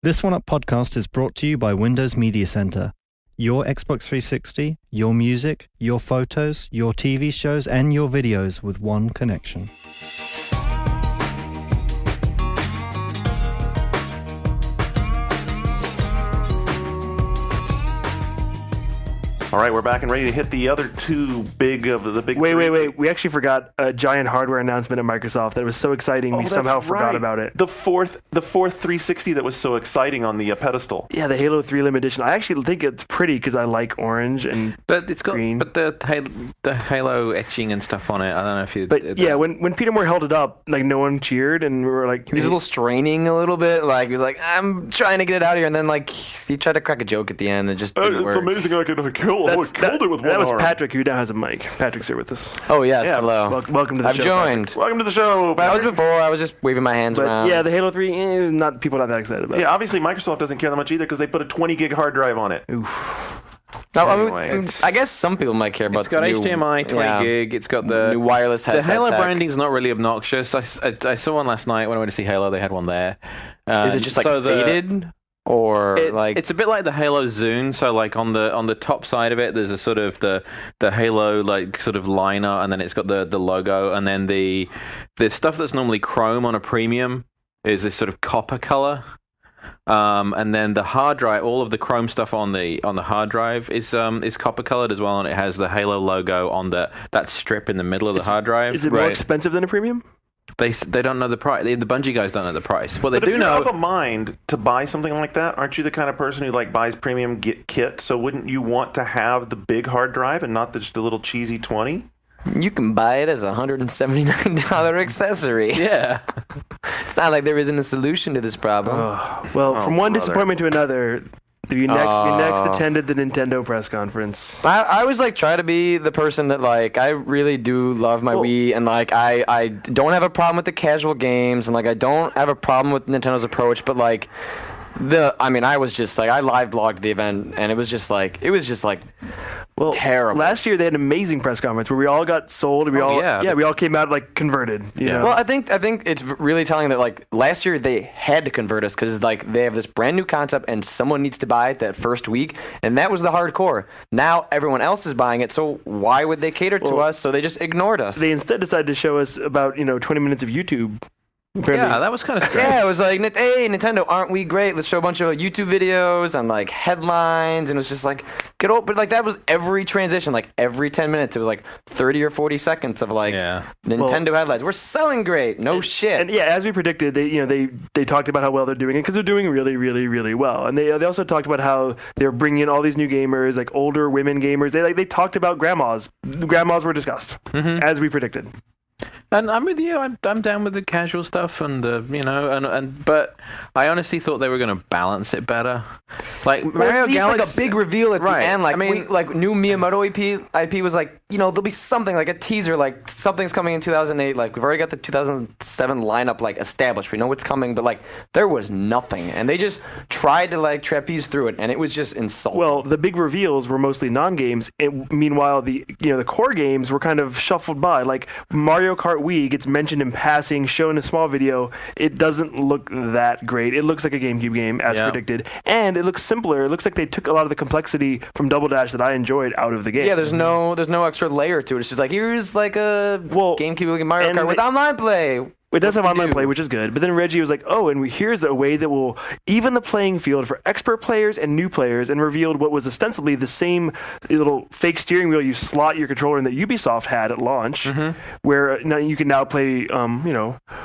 This One Up podcast is brought to you by Windows Media Center. Your Xbox 360, your music, your photos, your TV shows, and your videos with one connection. All right, we're back and ready to hit the other two big of the big. Wait. three. We actually forgot a giant hardware announcement at Microsoft that was so exciting we that's somehow forgot right. about it. The fourth 360 that was so exciting on the pedestal. Yeah, the Halo 3 limited edition. I actually think it's pretty because I like orange and But it's got green. the Halo etching and stuff on it. I don't know if you. But yeah, when Peter Moore held it up, like no one cheered, and we were like, He was a little straining a little bit. Like he was like, I'm trying to get it out of here, and then like he tried to crack a joke at the end. It just didn't work. amazing I could kill. That it with that was Patrick who now has a mic. Patrick's here with us. Oh yes, Yeah, hello. Welcome to the I've show. joined. Welcome to the show, That was Patrick. before. I was just waving my hands But around. yeah, the Halo 3, people not that excited about. Yeah, obviously Microsoft doesn't care that much either because they put a 20 gig hard drive on it. No, I mean, Anyway, I guess some people might care about. it's got the new, HDMI, 20 gig. It's got the new wireless The headset. Halo tech. branding's not really obnoxious. I saw one last night when I went to see Halo. They had one there. Is it just like faded, or It's a bit like the Halo Zune. So like on the top side of it, there's a sort of the Halo like sort of liner, and then it's got the logo, and then the stuff that's normally chrome on a premium is this sort of copper color. And then the hard drive, all of the chrome stuff on the hard drive is copper colored as well, and it has the Halo logo on that strip in the middle of the hard drive. Is it more expensive than a premium? They don't know the price. The Bungie guys don't know the price. What they But do if you're know. of a mind to buy something like that, aren't you the kind of person who like buys premium kit? So wouldn't you want to have the big hard drive and not just the little cheesy 20? you can buy it as a $179 accessory. Yeah. It's not like there isn't a solution to this problem. Well, from one brother. disappointment to another, you next attended the Nintendo press conference. I was like try to be the person that like I really do love my Wii, and like I don't have a problem with the casual games, and like I don't have a problem with Nintendo's approach, but like I was just like I live blogged the event, and it was just like Well, terrible. Last year they had an amazing press conference where we all got sold. And we we all came out like converted. You know? Well, I think it's really telling that like last year they had to convert us because like they have this brand new concept and someone needs to buy it that first week, and that was the hardcore. Now everyone else is buying it, so why would they cater to us? So they just ignored us. They instead decided to show us about 20 minutes of YouTube. Apparently. Yeah, that was kind of strange. Yeah, it was like, hey, Nintendo, aren't we great? Let's show a bunch of YouTube videos and like headlines, and it was just like, get old. But like that was every transition, like every 10 minutes, it was like 30 or 40 seconds of like Nintendo headlines. We're selling great, no shit. And yeah, as we predicted, they talked about how well they're doing it because they're doing really, really, really well. And they also talked about how they're bringing in all these new gamers, like older women gamers. They talked about grandmas. The grandmas were discussed as we predicted. And I'm with you. I'm down with the casual stuff, and but I honestly thought they were going to balance it better. Like Mario at least Galaxy, like a big reveal at Right. the end. Like I mean- like new Miyamoto IP was like, there'll be something like a teaser, like something's coming in 2008. Like we've already got the 2007 lineup like established. We know what's coming, but like there was nothing, and they just tried to like trapeze through it, and it was just insulting. Well, the big reveals were mostly non-games. Meanwhile, the core games were kind of shuffled by. Like Mario Kart Wii gets mentioned in passing, shown in a small video. It doesn't look that great. It looks like a GameCube game, as predicted, and it looks simpler. It looks like they took a lot of the complexity from Double Dash that I enjoyed out of the game. yeah, there's no extra layer to it. It's just like here's like a GameCube looking Mario and Kart with online play. It does have online play, which is good. But then Reggie was like, here's a way that will even the playing field for expert players and new players, and revealed what was ostensibly the same little fake steering wheel you slot your controller in that Ubisoft had at launch, where now you can now play,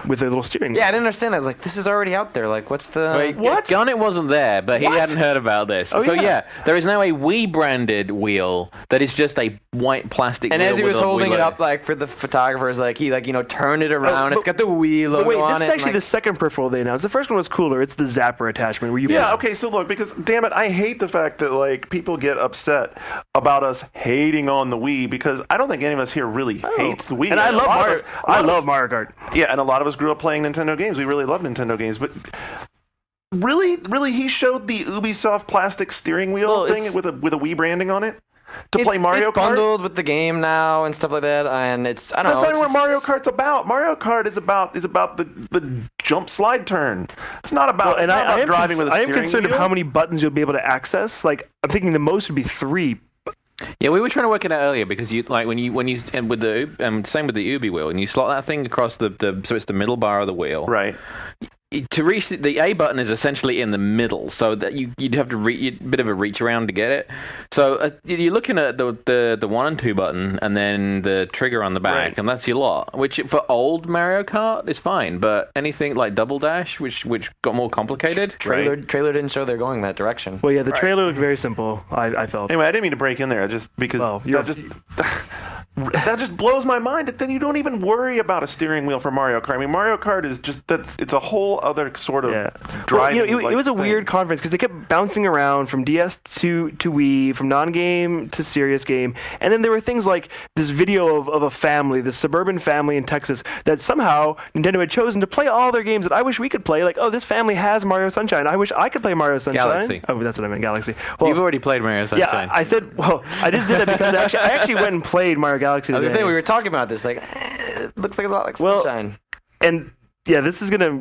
with a little steering wheel. Yeah, I didn't understand that. I was like, this is already out there. Like, what's the... Wait, Garnet wasn't there, but he hadn't heard about this. Oh, so yeah. there is now a Wii branded wheel that is just a white plastic And wheel as he with was a holding Wii it logo. up, like, for the photographers, like, he, like, turned it around. but- It's got the Wii logo But wait, on this is it. actually the second peripheral they announced. The first one was cooler. It's the Zapper attachment where you Yeah, okay, so look, because damn it, I hate the fact that like people get upset about us hating on the Wii because I don't think any of us here really hates the Wii. And I love A lot of Mario. us- I love Mario Kart. Yeah, and a lot of us grew up playing Nintendo games. We really love Nintendo games, but really, he showed the Ubisoft plastic steering wheel thing with a Wii branding on it to play Mario it's Kart. bundled with the game now and stuff like that, and it's I don't That's know. not It's what just- Mario Kart's about. Mario Kart is about the jump slide turn. It's not about, And it's not I about am driving with a I am steering concerned wheel. of how many buttons you'll be able to access. Like, I'm thinking the most would be 3. Yeah, we were trying to work it out earlier because you like when you and with the same with the Ubi wheel, and you slot that thing across the so it's the middle bar of the wheel. Right. to reach the A button is essentially in the middle, so that you'd have to a bit of a reach around to get it. So you're looking at the 1 and 2 button, and then the trigger on the back, and that's your lot. Which for old Mario Kart is fine, but anything like Double Dash, which got more complicated. Trailer didn't show they're going that direction. Well, yeah, the trailer looked very simple. I felt. Anyway, I didn't mean to break in there, just because that just blows my mind. That then you don't even worry about a steering wheel for Mario Kart. I mean, Mario Kart is just it's a whole other sort of driving. Well, it was a weird conference because they kept bouncing around from DS to Wii, from non-game to serious game, and then there were things like this video of a family, this suburban family in Texas, that somehow Nintendo had chosen to play all their games that I wish we could play. Like, oh, this family has Mario Sunshine. I wish I could play Mario Sunshine. Galaxy. Oh, that's what I meant, Galaxy. Well, You've already played Mario Sunshine. Yeah, I said. Well, I just did that because I actually went and played Mario Galaxy. I was today. gonna say we were talking about this. Like, it looks like a lot like Sunshine. And yeah, this is gonna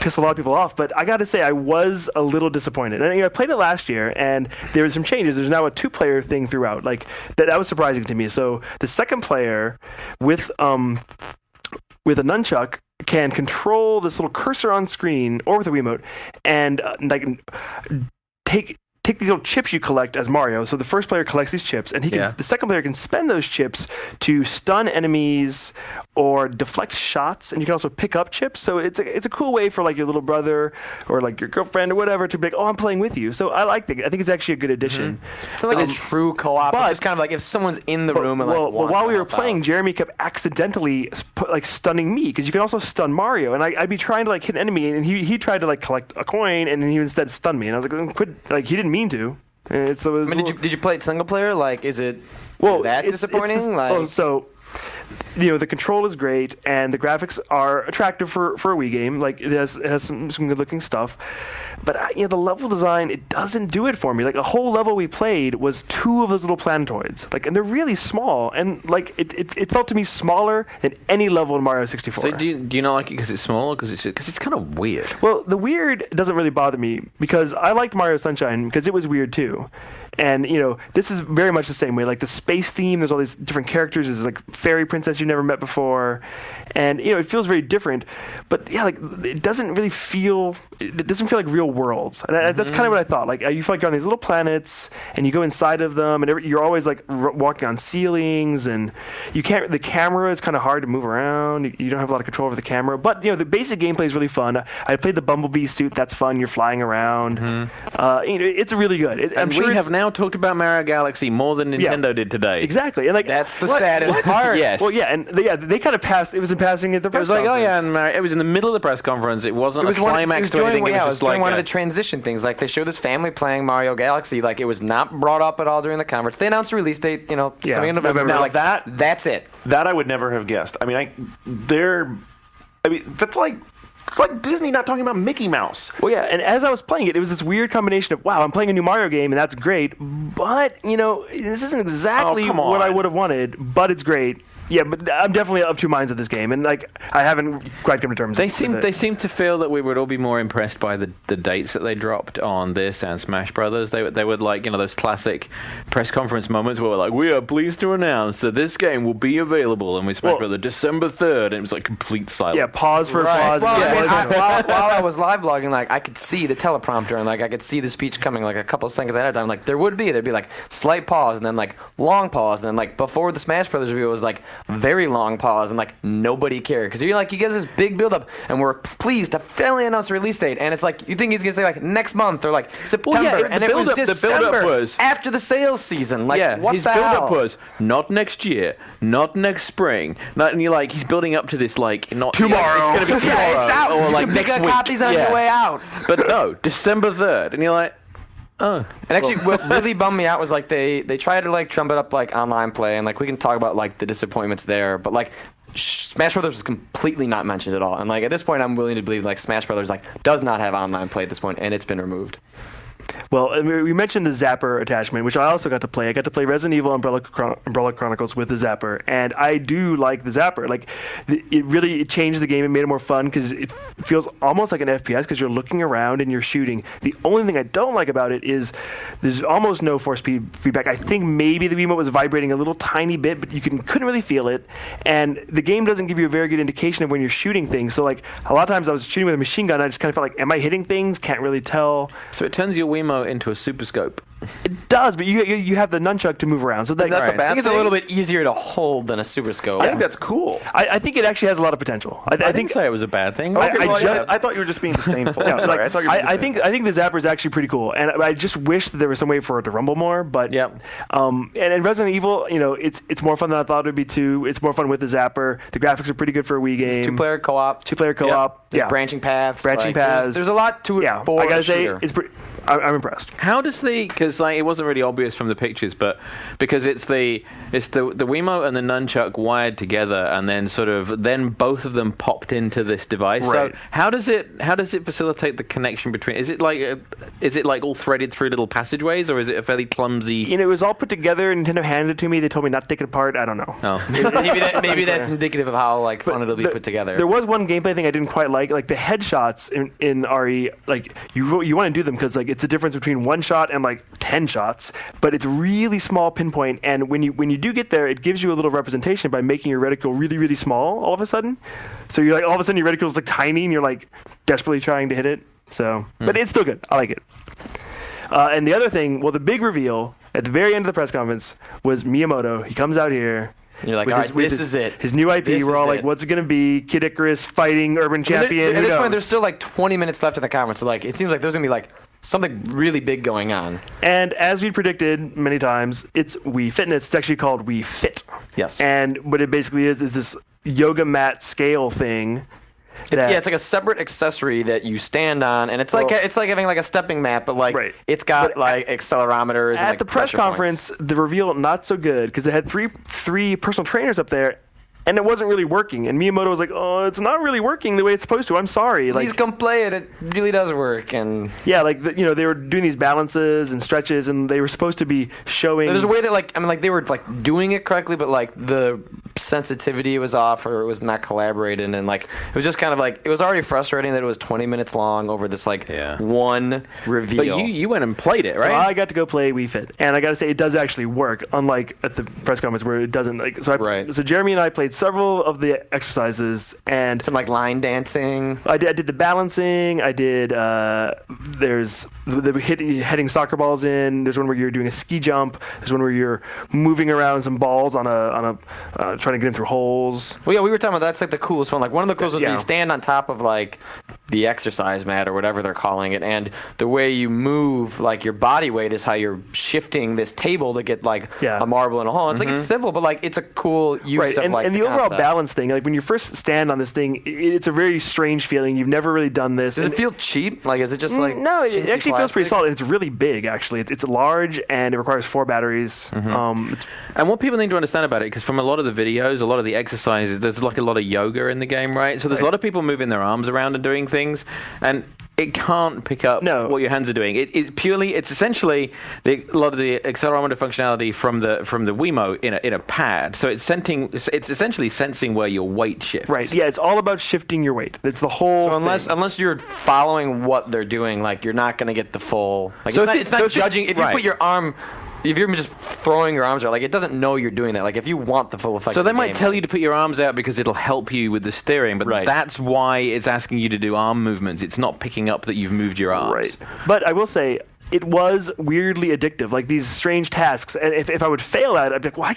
piss a lot of people off, but I got to say I was a little disappointed. And I played it last year, and there were some changes. There's now a 2-player thing throughout. Like that was surprising to me. So the second player with a nunchuck can control this little cursor on screen or with a Wiimote, and take these little chips you collect as Mario. So the first player collects these chips, and the second player can spend those chips to stun enemies or deflect shots, and you can also pick up chips. So it's a cool way for like your little brother or like your girlfriend or whatever to be like, oh, I'm playing with you. So I like it. I think it's actually a good addition. Mm-hmm. It's not like a true co-op. It's just kind of like if someone's in the room and while we were playing, Jeremy kept accidentally stunning me because you can also stun Mario, and I'd be trying to like hit an enemy, and he tried to like collect a coin, and he instead stunned me, and I was like, quit! Like he didn't mean to. Did you play it single player? Like, is that disappointing? The control is great, and the graphics are attractive for a Wii game. Like it has some good looking stuff, but the level design, it doesn't do it for me. Like a whole level we played was 2 of those little planetoids, and they're really small, and like it felt to me smaller than any level in Mario 64. So do you not like it because it's small, or because it's kind of weird? Well, the weird doesn't really bother me because I liked Mario Sunshine because it was weird too. And, this is very much the same way. Like the space theme, there's all these different characters. There's like fairy princess you've never met before. And, it feels very different. But yeah, like it doesn't feel like real worlds. And that's kind of what I thought. Like you feel like you're on these little planets and you go inside of them and you're always like walking on ceilings, and the camera is kind of hard to move around. You don't have a lot of control over the camera. But, the basic gameplay is really fun. I played the Bumblebee suit. That's fun. You're flying around. It's really good. I'm sure we have now talked about Mario Galaxy more than Nintendo did today. Exactly, and like that's the saddest part. Yes. Well, yeah, and they kind of passed. It was in passing at the press conference. It was like, and Mario, it was in the middle of the press conference. It wasn't a climax to anything. It was during one of the transition things. Like they showed this family playing Mario Galaxy. Like it was not brought up at all during the conference. They announced the release date. Coming in November. Now like that's it. That I would never have guessed. I mean, that's like. It's like Disney not talking about Mickey Mouse. Well, yeah, and as I was playing it was this weird combination of, wow, I'm playing a new Mario game, and that's great, but, this isn't exactly what I would have wanted, but it's great. Yeah, but I'm definitely of 2 minds of this game, and like I haven't quite come to terms with it. They seem to feel that we would all be more impressed by the dates that they dropped on this and Smash Brothers. They would like, those classic press conference moments where we're like, we are pleased to announce that this game will be available, and we Smash Brothers December 3rd, and it was like complete silence. Yeah, pause for applause. Well, while I was live blogging, like I could see the teleprompter and like I could see the speech coming like a couple seconds ahead of time. Like there'd be like slight pause and then like long pause, and then like before the Smash Brothers review it was like very long pause, and like nobody cared because you're like, he gets this big build up, and we're pleased to finally announce the release date, and it's like you think he's gonna say like next month or like September, and it was December after the sales season. Like what his the build hell? up was not next year, not next spring, and you're like, he's building up to this like not tomorrow. It's gonna be tomorrow, it's out. or like you can next pick up week. copies on your way out. But no, December 3rd, and you're like. Oh. And actually, what really bummed me out was like they tried to like trump it up like online play, and like we can talk about like the disappointments there, but like Smash Brothers was completely not mentioned at all. And like at this point, I'm willing to believe like Smash Brothers like does not have online play at this point, and it's been removed. Well, I mean, we mentioned the Zapper attachment, which I also got to play. I got to play Resident Evil Umbrella Chronicles with the Zapper, and I do like the Zapper. Like, it changed the game and made it more fun because it feels almost like an FPS because you're looking around and you're shooting. The only thing I don't like about it is there's almost no force feedback. I think maybe the Wiimote was vibrating a little tiny bit, but you couldn't really feel it, and the game doesn't give you a very good indication of when you're shooting things. So, like, a lot of times I was shooting with a machine gun, I just kind of felt like, am I hitting things? Can't really tell. So it turns your Wiimote into a super scope. It does, but you have the nunchuck to move around, so that's a a bad I think it's a thing? little bit easier to hold than a Super Scope. I think that's cool. I think it actually has a lot of potential. I I think didn't say it was a bad thing. I Well, just- I thought you were just being disdainful. Yeah, Sorry, like, I thought you were being I think the Zapper is actually pretty cool, and I just wish that there was some way for it to rumble more. But Yep. And Resident Evil, it's more fun than I thought it would be too. It's more fun with the Zapper. The graphics are pretty good for a Wii game. Two-player co-op. Two-player co-op. There's Yeah, branching paths. Branching paths. There's a lot to it. Yeah, for I gotta a say, shooter. it's pretty. I'm impressed. How does because it wasn't really obvious from the pictures, but because it's the Wiimote and the nunchuck wired together, and then both of them popped into this device. Right. So how does it facilitate the connection between? Is it like all threaded through little passageways, or is it a fairly clumsy? It was all put together. Nintendo handed it to me. They told me not to take it apart. I don't know. Oh. maybe that's indicative of how fun it'll be put together. There was one gameplay thing I didn't quite like the headshots in RE. Like you want to do them because it's a difference between one shot and 10 shots, but it's really small pinpoint. And when you do get there, it gives you a little representation by making your reticle really, really small all of a sudden. So you're all of a sudden your reticle's tiny, and you're desperately trying to hit it. So, but it's still good. I like it. And the other thing, the big reveal at the very end of the press conference was Miyamoto. He comes out here. And you're like, with all his- right, with this is it. His new IP. This We're all is like, it. what's it going to be? Kid Icarus fighting Urban Champion? At Who this knows? point, there's still 20 minutes left in the conference. So it seems like there's gonna be something really big going on. And as we predicted many times, it's Wii Fitness. It's actually called Wii Fit. Yes. And what it basically is this yoga mat scale thing. It's like a separate accessory that you stand on, and it's like having a stepping mat, but Right. it's got But accelerometers. At and the press pressure conference, points. the reveal not so good because it had three personal trainers up there, and it wasn't really working. And Miyamoto was like, "Oh, it's not really working the way it's supposed to. I'm sorry." Please come play it. It really does work. And yeah, they were doing these balances and stretches, and they were supposed to be showing. there's a way that they were doing it correctly, but the sensitivity was off, or it was not collaborated, and it was just kind of it was already frustrating that it was 20 minutes long over this one reveal. But you went and played it, So right? I got to go play Wii Fit, and I got to say it does actually work. Unlike at the press conference where it doesn't. Right. So Jeremy and I played several of the exercises, and some line dancing. I did the balancing. I did. There's the heading soccer balls in. There's one where you're doing a ski jump. There's one where you're moving around some balls on a trying to get them through holes. Well, yeah, we were talking about that's the coolest one. One of the coolest ones Yeah. you stand on top of the exercise mat or whatever they're calling it, and the way you move, your body weight is how you're shifting this table to get Yeah. a marble in a hole. It's it's simple, but it's a cool use Right, of and the overall concept. balance thing, when you first stand on this thing, it's a very strange feeling. You've never really done this. Does And it feel cheap? Is it just no, it chintzy actually feels pretty plastic? solid. It's really big, actually. It's large, and it requires 4 batteries. It's And what people need to understand about it, because from a lot of the videos, a lot of the exercises, there's a lot of yoga in the game, right? So there's a lot of people moving their arms around and doing things, and it can't pick up No. what your hands are doing. It's essentially a lot of the accelerometer functionality from the Wiimote in a pad. So it's essentially sensing where your weight shifts. right. Yeah, it's all about shifting your weight. It's the whole. So thing. unless you're following what they're doing, you're not going to get the full. So It's not judging. If you right. put your arm, if you're just throwing your arms out, it doesn't know you're doing that. If you want the full effect. So of they the might game, tell you to put your arms out because it'll help you with the steering, but Right. that's why it's asking you to do arm movements. It's not picking up that you've moved your arms. Right. But I will say, it was weirdly addictive, these strange tasks. And if I would fail at it, I'd be like, well,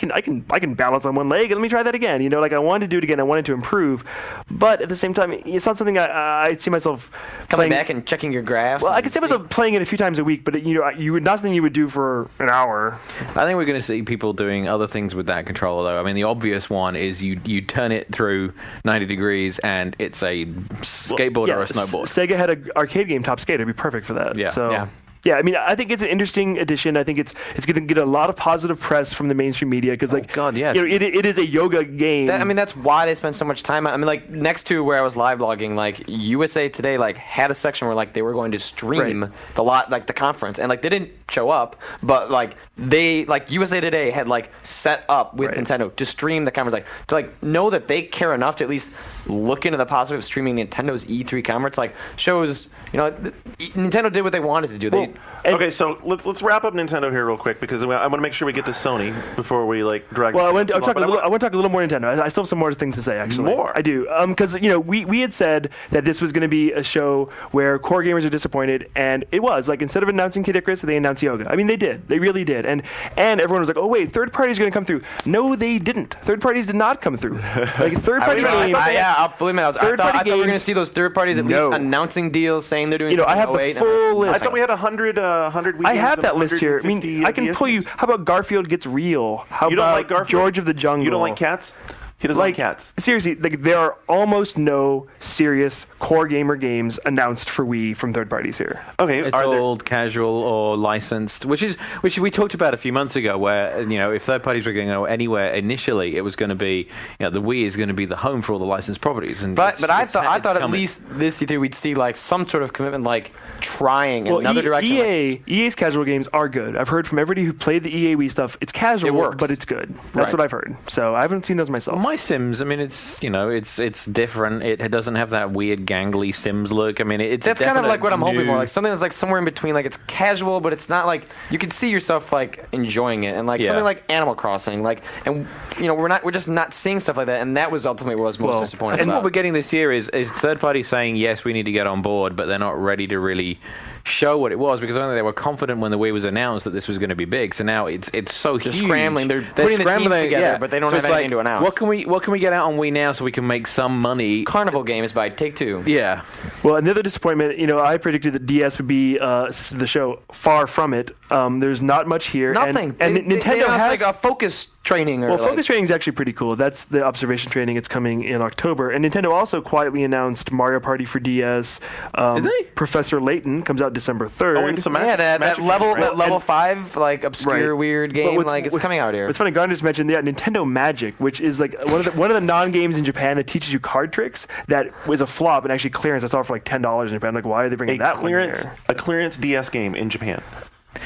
I can balance on one leg. Let me try that again. I wanted to do it again. I wanted to improve. But at the same time, it's not something I see myself coming playing. back and checking your graphs. Well, I and could see see- myself playing it a few times a week, but you would not something you would do for an hour. I think we're going to see people doing other things with that controller, though. I mean, the obvious one is you turn it through 90 degrees, and it's a skateboard or a snowboard. Sega had an arcade game, Top Skate. It'd be perfect for that. Yeah. So, Yeah. Yeah, I mean, I think it's an interesting addition. I think it's going to get a lot of positive press from the mainstream media because, God, yes. it is a yoga game. That's why they spend so much time. I mean, like next to where I was live blogging, like USA Today, like had a section where like they were going to stream the conference, and like they didn't show up, but like they like USA Today had like set up with Nintendo to stream the conference, like to like know that they care enough to at least look into the positive of streaming Nintendo's E3 conference, like shows. Nintendo did what they wanted to do. Okay, so let's wrap up Nintendo here real quick because I want to make sure we get to Sony before we like drag. Well, I want to talk a little more Nintendo. I still have some more things to say. Actually, more. I do. Because we had said that this was going to be a show where core gamers are disappointed, and it was like instead of announcing Kid Icarus, they announced Yoga. I mean, they did. They really did. And everyone was like, oh wait, third parties are going to come through. No, they didn't. Third parties did not come through. Like third party games. I'll fully admit. I thought we were going to see those third parties at least announcing deals, saying they're doing. I have the full list. I thought we had 100 Wii I have that list here. I mean, I can pull you. How about Garfield Gets Real? How you don't about like Garfield? George of the Jungle? You don't like cats? He doesn't like cats. Seriously, like there are almost no serious core gamer games announced for Wii from third parties here. Okay, it's all casual or licensed, which we talked about a few months ago. Where if third parties were going to go anywhere initially, it was going to be the Wii is going to be the home for all the licensed properties. And but I thought at least this E3 we'd see like some sort of commitment, like trying in another direction. EA's casual games are good. I've heard from everybody who played the EA Wii stuff. It's casual, it works. But it's good. That's what I've heard. So I haven't seen those myself. My Sims, I mean, it's it's different. It doesn't have that weird gangly Sims look. I mean, that's kind of like what I'm hoping for, like something that's like somewhere in between. Like it's casual, but it's not like you can see yourself like enjoying it, and like something like Animal Crossing, like we're just not seeing stuff like that, and that was ultimately what I was most disappointed and about. What we're getting this year is third parties saying yes, we need to get on board, but they're not ready to really show what it was because I think they were confident when the Wii was announced that this was going to be big. So now it's so huge. They're scrambling. They're putting the teams together, but they don't have anything to announce. What can we get out on Wii now so we can make some money? Carnival games by Take-Two. Yeah. Well, another disappointment. I predicted that DS would be the show. Far from it. There's not much here. Nothing. And Nintendo has like a focus training. Focus training is actually pretty cool. That's the observation training. It's coming in October. And Nintendo also quietly announced Mario Party for DS. Did they? Professor Layton comes out December 3rd. Oh, and some that level 5 like obscure weird game it's coming out here. It's funny. Garner just mentioned Nintendo Magic, which is like one of the non-games in Japan that teaches you card tricks. That was a flop and actually clearance. I saw it for like $10 in Japan. Like, why are they bringing that clearance? One here? A clearance DS game in Japan.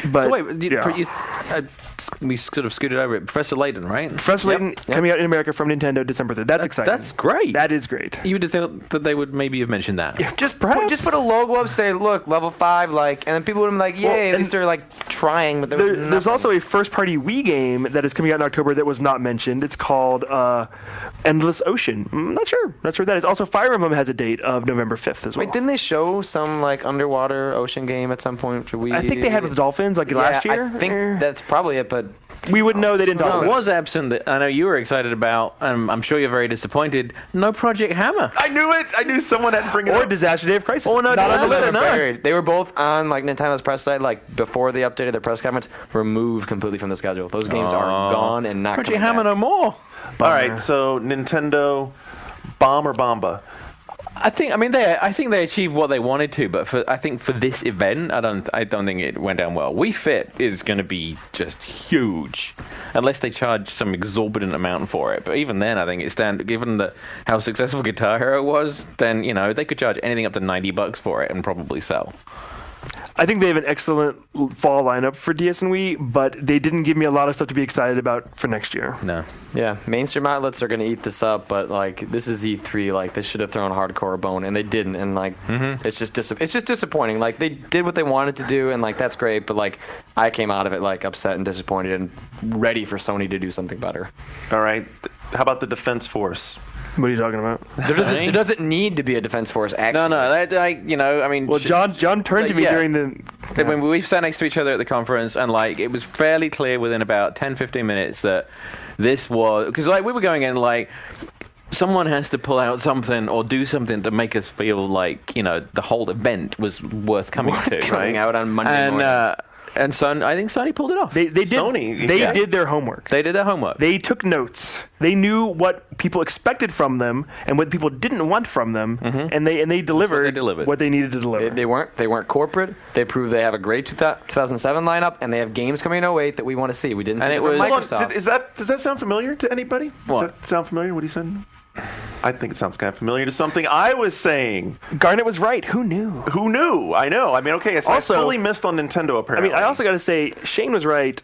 But so wait, we sort of scooted over it. Professor Layton, right? Professor Layton coming out in America from Nintendo December 3rd. That's exciting. That's great. That is great. You would have thought that they would maybe have mentioned that. Yeah, just put a logo up, say, look, level 5, like, and then people would have been like, yay, at least they're like trying. But there's also a first-party Wii game that is coming out in October that was not mentioned. It's called Endless Ocean. I'm not sure what that is. Also, Fire Emblem has a date of November 5th as well. Wait, didn't they show some like underwater ocean game at some point for Wii? I think they had with dolphins like last year. I think that's probably it, but we would know they didn't talk about it. Was absent that I know you were excited about, and I'm sure you're very disappointed. No Project Hammer. I knew it. I knew someone had to bring it up. Or Disaster Day of Crisis. Or no, not on the list. They were both on like Nintendo's press site, like before they updated their press conference, removed completely from the schedule. Those games are gone and not Project Hammer no more. All right, so Nintendo, bomb or bomba? I think they achieved what they wanted to, but I think for this event, I don't think it went down well. Wii Fit is going to be just huge, unless they charge some exorbitant amount for it. But even then, I think given how successful Guitar Hero was, then they could charge anything up to $90 for it and probably sell. I think they have an excellent fall lineup for DS and Wii, but they didn't give me a lot of stuff to be excited about for next year. No. Yeah, mainstream outlets are going to eat this up, but like this is E3, like they should have thrown hardcore a bone, and they didn't, and like it's just disappointing. Like they did what they wanted to do, and like that's great, but like I came out of it like upset and disappointed and ready for Sony to do something better. All right, how about the Defense Force? What are you talking about? There doesn't need to be a defense force. Actually, no. Well, John turned to me during the. When we sat next to each other at the conference, and like it was fairly clear within about 10-15 minutes that this was because like we were going in like. Someone has to pull out something or do something to make us feel like the whole event was worth coming to. Coming out on Monday morning. And I think Sony pulled it off. They did. Sony, They yeah. did their homework. They did their homework. They took notes. They knew what people expected from them and what people didn't want from them, and they delivered, what they needed to deliver. They weren't corporate. They proved they have a great 2007 lineup, and they have games coming in 08 that we want to see. We didn't And see it it from was- Hold on, Microsoft. does that sound familiar to anybody? What? Does that sound familiar, what he said? I think it sounds kind of familiar to something I was saying. Garnet was right. Who knew? Who knew? I know. I mean, okay, so Also- I fully missed on Nintendo, I apparently. mean, I also got to say, Shane was right.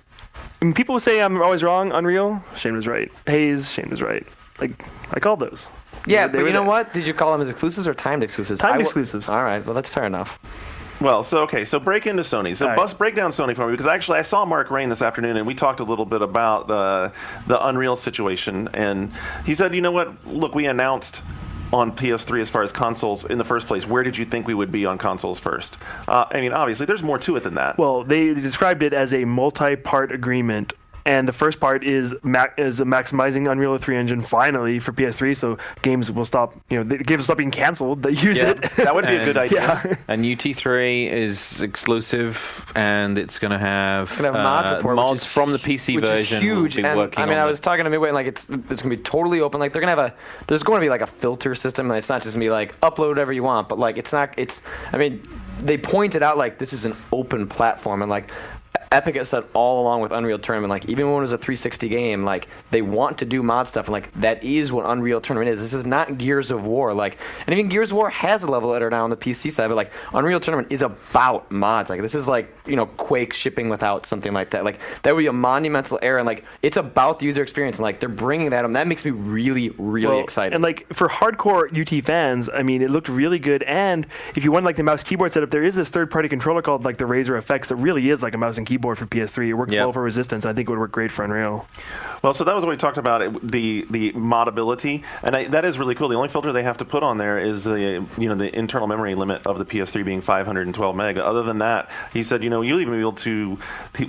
I mean, people say I'm always wrong. Unreal, Shane was right. Hayes, Shane was right. Like, I called those. Yeah, They but were you know there. what? Did you call them as exclusives or timed exclusives? Timed exclusives. All right, well, that's fair enough. Well, so break into Sony. So All right. break down Sony for me, because actually I saw Mark Rain this afternoon, and we talked a little bit about the Unreal situation, and he said, you know what? Look, we announced on PS3 as far as consoles in the first place. Where did you think we would be on consoles first? I mean, obviously, there's more to it than that. Well, they described it as a multi-part agreement. And the first part is maximizing Unreal 3 engine finally for PS3, so games will stop. The games will stop being canceled that use it. That would be a good idea. Yeah. And UT3 is exclusive, and it's going to have, Gonna have mod support, mods which is, from the PC which version. is huge. will be And working I mean, on I was talking to Midway, and like it's gonna be totally open. Like there's going to be like a filter system, and it's not just gonna be like upload whatever you want, but like it's not. I mean, they pointed out like this is an open platform, and like Epic has said all along with Unreal Tournament, like even when it was a 360 game, like they want to do mod stuff, and like that is what Unreal Tournament is. This is not Gears of War, like, and even Gears of War has a level editor now on the PC side, but like Unreal Tournament is about mods. Like this is like Quake shipping without something like that. Like that would be a monumental error, and like it's about the user experience, and like they're bringing that up. That makes me really, really excited. And like for hardcore UT fans, I mean, it looked really good. And if you want like the mouse keyboard setup, there is this third-party controller called like the Razer FX that really is like a mouse and keyboard for PS3. It worked well for Resistance. I think it would work great for Unreal. Well, so that was what we talked about, the modability, and that is really cool. The only filter they have to put on there is the internal memory limit of the PS3 being 512 meg. Other than that, he said, you'll even be able to.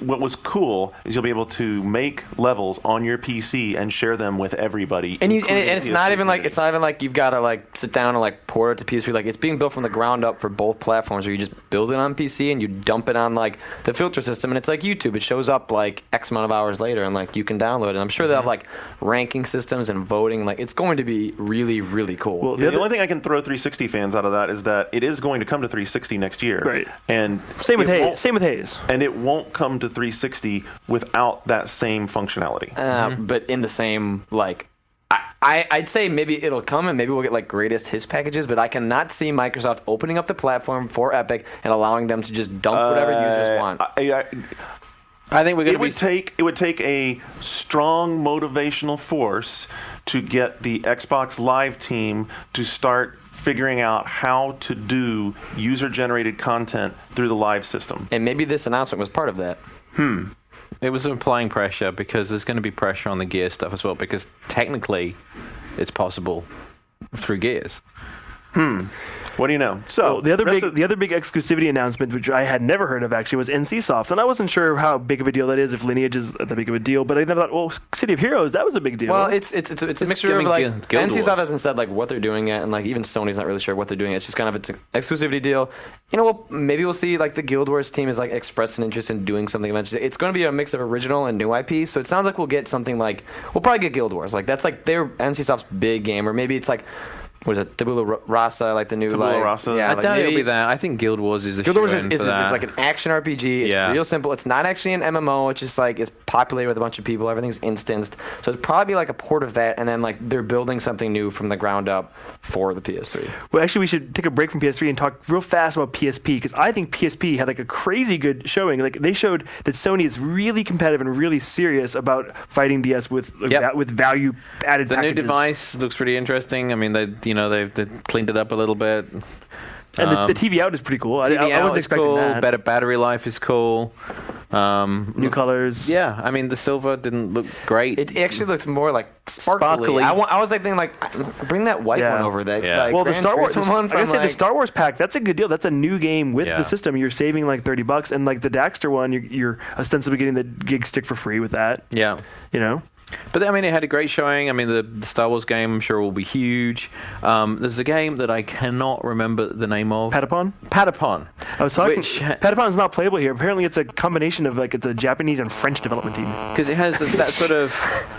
What was cool is you'll be able to make levels on your PC and share them with everybody. And including it's the not PS3 even like community. you've got to like sit down and like port it to PS3. Like it's being built from the ground up for both platforms, where you just build it on PC and you dump it on like the filter system, and it's like YouTube. It shows up like X amount of hours later, and like you can download it. I'm sure they'll have like ranking systems and voting. Like it's going to be really, really cool. Well, The only thing I can throw 360 fans out of that is that it is going to come to 360 next year. Right. And Same with it Hayes. won't- Same with Hayes. And it won't come to 360 without that same functionality. But in the same like. I'd say maybe it'll come and maybe we'll get like greatest hits packages, but I cannot see Microsoft opening up the platform for Epic and allowing them to just dump whatever users want. I think we're going It to be. would take a strong motivational force to get the Xbox Live team to start figuring out how to do user-generated content through the Live system. And maybe this announcement was part of that. It was applying pressure because there's going to be pressure on the Gears stuff as well, because technically it's possible through Gears. What do you know? So The other big exclusivity announcement, which I had never heard of actually, was NCSoft, and I wasn't sure how big of a deal that is. If Lineage is that big of a deal, but I never thought, well, City of Heroes, that was a big deal. Well, it's a mixture of like Guild Wars. NCSoft hasn't said like what they're doing yet, and like even Sony's not really sure what they're doing. It's just kind of an exclusivity deal. Maybe we'll see like the Guild Wars team is like expressed an interest in doing something eventually. It's going to be a mix of original and new IP, so it sounds like we'll get something like we'll probably get Guild Wars. Like that's like their NCSoft's big game, or maybe it's like. What is it? Tabula Rasa, like the new Tabula Rasa. Yeah, I like doubt it'll maybe- be that. I think Guild Wars is a Guild Wars shoe-in is for that. like an action RPG. It's Yeah. real simple. It's not actually an MMO. It's just like it's populated with a bunch of people. Everything's instanced. So it's probably like a port of that, and then like they're building something new from the ground up for the PS3. Well, actually, we should take a break from PS3 and talk real fast about PSP, because I think PSP had like a crazy good showing. Like they showed that Sony is really competitive and really serious about fighting DS with with value added. The new packages. device looks pretty interesting. I mean, they've cleaned it up a little bit. And the TV out is pretty cool. TV I out wasn't is expecting cool. that. Better battery life is cool. New colors. Yeah, I mean the silver didn't look great. It actually looks more like sparkly. Sparkly. I was like thinking like bring that white Yeah. one over. That Yeah. like, Well, the Gran Star Wars. Turismo one I from, gotta say, the like- Star Wars pack. That's a good deal. That's a new game with Yeah. the system. You're saving like $30, and like the Daxter one, you're ostensibly getting the gig stick for free with that. Yeah. But I mean, it had a great showing. I mean, the Star Wars game, I'm sure, will be huge. There's a game that I cannot remember the name of. Patapon? Patapon. I was talking. Which, Patapon's not playable here. Apparently, it's a combination of it's a Japanese and French development team. because it has that sort of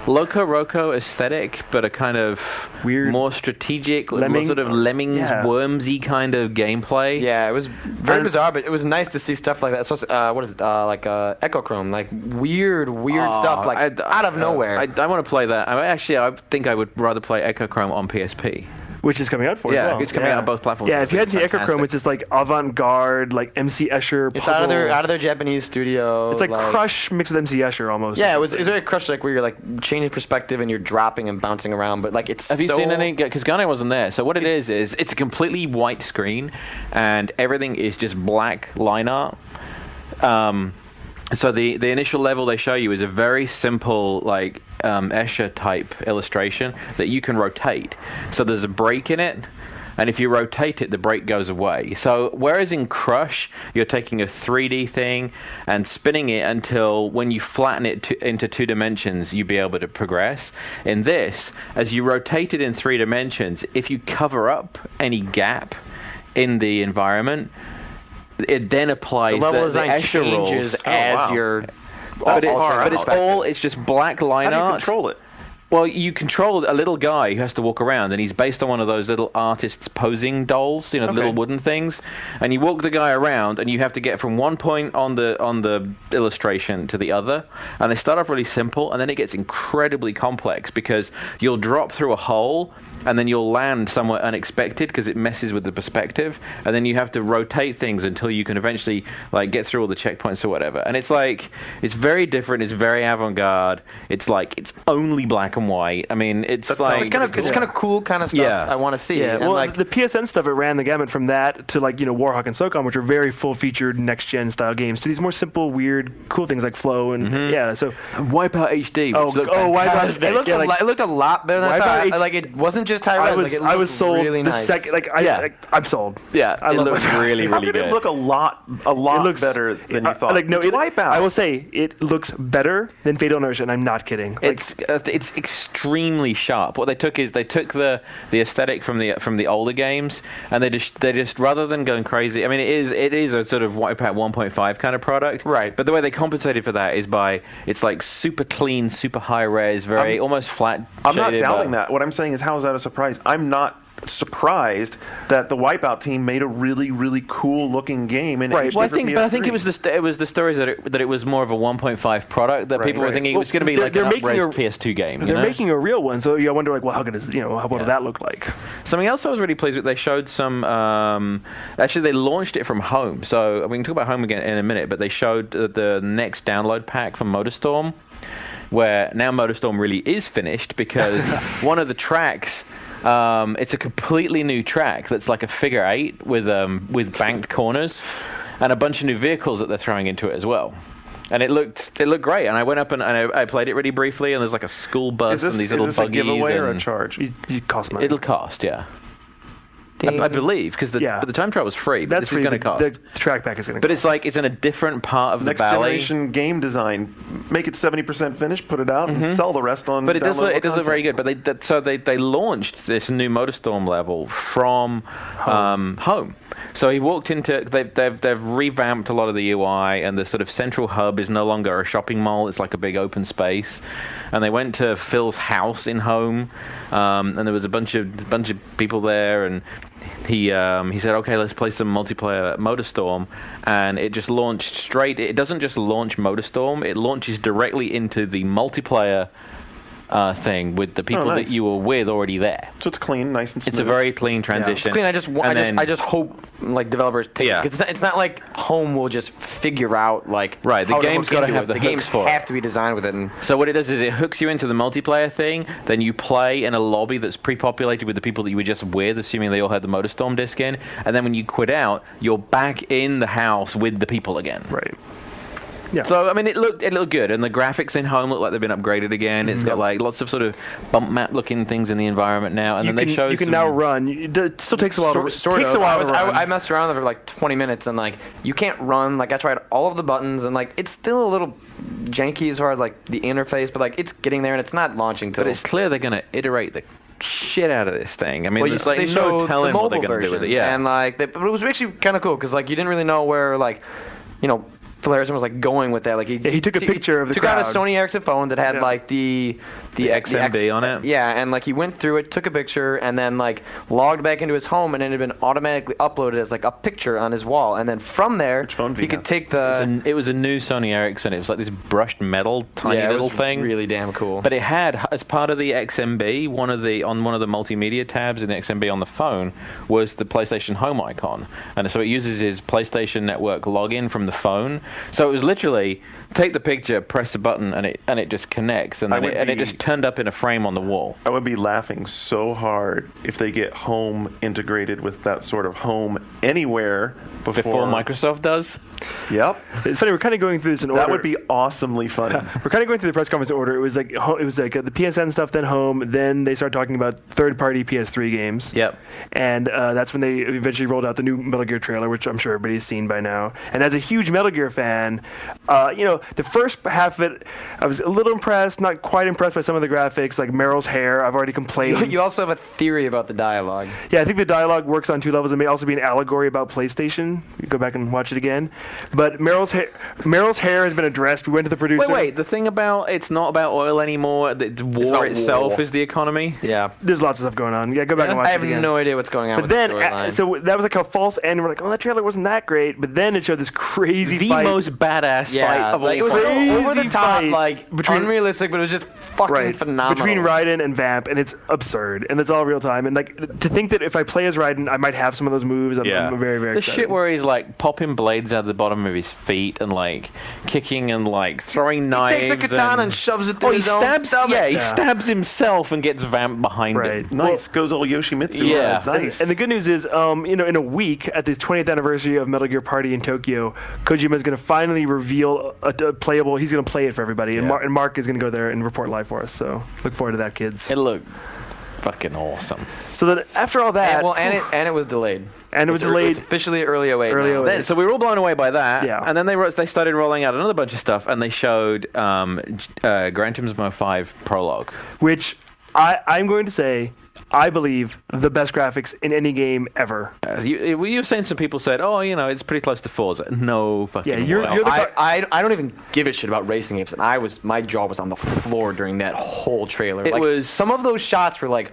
Loco Roco aesthetic, but a kind of Weird, more strategic, lemming, sort of Lemmings, yeah. wormsy kind of gameplay. Yeah, it was very bizarre, but it was nice to see stuff like that. Especially, what is it? Like Echochrome, like weird stuff, like out of nowhere. I want to play that. I think I would rather play Echochrome on PSP. Which is coming out for Yeah, as well. it's coming out on both platforms. Yeah, if you hadn't seen Fantastic. Echochrome, it's just like avant-garde, like MC Escher puzzle. It's out of their Japanese studio. It's like Crush mixed with MC Escher almost. Yeah, it was very Crush, like where you're like changing perspective and you're dropping and bouncing around, but like it's. Have you seen any? Because Ghana wasn't there. So what it is it's a completely white screen, and everything is just black line art. So the initial level they show you is a very simple like Escher type illustration that you can rotate. So there's a break in it, and if you rotate it, the break goes away. So whereas in Crush, you're taking a 3D thing and spinning it until when you flatten it into 2 dimensions, you'll be able to progress. In this, as you rotate it in 3 dimensions, if you cover up any gap in the environment, it then applies the level the design Escher changes rules. as you're. But it's just black line How do you art. control it? Well, you control a little guy who has to walk around, and he's based on one of those little artists' posing dolls, the little wooden things. And you walk the guy around, and you have to get from one point on the illustration to the other. And they start off really simple, and then it gets incredibly complex because you'll drop through a hole, and then you'll land somewhere unexpected because it messes with the perspective. And then you have to rotate things until you can eventually get through all the checkpoints or whatever. And it's very different. It's very avant-garde. It's only black and white. I mean, it's It's kind of cool kind of stuff. Yeah. I want to see. Yeah, And well, like the PSN stuff, it ran the gamut from that to Warhawk and SOCOM, which are very full-featured next-gen style games, to these more simple, weird, cool things like Flow and Wipeout HD. Wipeout. it looked a lot better than I Wipeout thought. Like it wasn't just high res. I was sold really the nice. second. I'm sold. Yeah, I it love looks Wipeout. really, How really could good. it look a lot better than you thought? No, It's Wipeout. I will say it looks better than Fatal Inertia, and I'm not kidding. It's extremely sharp. What they took is the aesthetic from the older games, and they just rather than going crazy. I mean, it is a sort of Wipeout 1.5 kind of product, right? But the way they compensated for that is by it's like super clean, super high res, very almost flat. I'm not shaded, doubting that. What I'm saying is, how is that a surprise? I'm not surprised that the Wipeout team made a really, really cool looking game. And Right. Well, I think it was the stories that it was more of a 1.5 product that people were thinking it was going to be like an up-res PS2 game. They're making a real one, so I wonder how good what would that look like? Something else I was really pleased with, they showed some. Actually, they launched it from Home, so we can talk about Home again in a minute. But they showed the next download pack for MotorStorm, where now MotorStorm really is finished because one of the tracks. It's a completely new track that's like a figure 8 with banked corners and a bunch of new vehicles that they're throwing into it as well. And it looked great. And I went up and I played it really briefly. And there's like a school bus and these little buggies. Is this a giveaway or a charge? It costs money. It'll cost, yeah. I believe because but the time trial was free. But That's this is going to cost. The track pack is going to. But it's in a different part of Next the valley. generation game design. Make it 70% finished, put it out, and sell the rest on. But it does look content. very good. But they launched this new MotorStorm level from Home. So he walked into they've revamped a lot of the UI, and the sort of central hub is no longer a shopping mall. It's like a big open space. And they went to Phil's house in Home, and there was a bunch of people there, and he said, okay, let's play some multiplayer MotorStorm, and it just launched straight. It doesn't just launch MotorStorm; it launches directly into the multiplayer thing with the people that you were with already there. So it's clean, nice and smooth. It's a very clean transition. Yeah, it's clean. I just hope developers take it. Because it's not like Home will just figure out right. The game's got to have the games for have to be designed with it. And so what it does is it hooks you into the multiplayer thing. Then you play in a lobby that's pre-populated with the people that you were just with, assuming they all had the MotorStorm disc in. And then when you quit out, you're back in the house with the people again. Right. Yeah. So I mean, it looked good, and the graphics in Home look like they've been upgraded again. It's got like lots of sort of bump map looking things in the environment now, and then they showed you can now run. It still takes a while. I messed around with it for like 20 minutes, and like you can't run. Like I tried all of the buttons, and like it's still a little janky as far as like the interface, but like it's getting there and it's not launching till. But it's clear they're going to iterate the shit out of this thing. I mean, there's like they no showed telling the what they're mobile going to do version, with it. Yeah, and like, but it was actually kind of cool because like you didn't really know where like, you know, Phil Harrison was like going with that. Like he took a picture of the took crowd. out a Sony Ericsson phone that had like the XMB on it. Yeah, and like he went through it, took a picture, and then like logged back into his home, and it had been automatically uploaded as like a picture on his wall. And then from there, phone do he you could have? take the. it was a new Sony Ericsson. It was like this brushed metal, tiny yeah, it little was thing. really damn cool. But it had, as part of the XMB, on one of the multimedia tabs in the XMB on the phone was the PlayStation Home icon, and so it uses his PlayStation Network login from the phone. So it was literally take the picture, press a button, and it just connects, and then it just turned up in a frame on the wall. I would be laughing so hard if they get home integrated with that sort of home anywhere Before Microsoft does. Yep. It's funny. We're kind of going through this in order. That would be awesomely funny. We're kind of going through the press conference in order. It was like the PSN stuff, then home, then they started talking about third-party PS3 games. Yep. And that's when they eventually rolled out the new Metal Gear trailer, which I'm sure everybody's seen by now. And as a huge Metal Gear fan, the first half of it, I was a little impressed, not quite impressed by some of the graphics, like Meryl's hair. I've already complained. You also have a theory about the dialogue. Yeah, I think the dialogue works on two levels. It may also be an allegory about PlayStation. You go back and watch it again. But Meryl's hair has been addressed. We went to the producer. Wait. The thing about it's not about oil anymore. The war about itself war. is the economy. Yeah. There's lots of stuff going on. Yeah, go back and watch I it have again. no idea what's going on But with then, the storyline. so that was like a false end. We're like, oh, that trailer wasn't that great. But then it showed this crazy The fight. most badass fight yeah, of all like, it was time. so over the Crazy top, fight like between- unrealistic, but it was just fucking phenomenal. between Raiden and Vamp, and it's absurd, and it's all real time. And like to think that if I play as Raiden, I might have some of those moves. I'm very, very the excited. shit where he's like popping blades out of the bottom of his feet and like kicking and like throwing knives. He takes a katana and shoves it through he his own stabs. stomach. Yeah, he Yeah. stabs himself and gets Vamp behind Right. him. Nice. Goes old Yoshimitsu. Yeah. That's nice. And the good news is, in a week at the 20th anniversary of Metal Gear Party in Tokyo, Kojima is going to finally reveal a playable. He's going to play it for everybody, and, Yeah. and Mark is going to go there and report live for us. So look forward to that, kids. It looked fucking awesome. So then after all that, And it was delayed. And it was It's delayed. officially early 08 Early now. 08. So we were all blown away by that. Yeah. And then they started rolling out another bunch of stuff, and they showed Gran Turismo 5 Prologue. which I'm going to say, I believe the best graphics in any game ever. You were saying some people said, oh, it's pretty close to Forza. No fucking Yeah, you're way. the I don't even give a shit about racing games, and my jaw was on the floor during that whole trailer. It was- some of those shots were like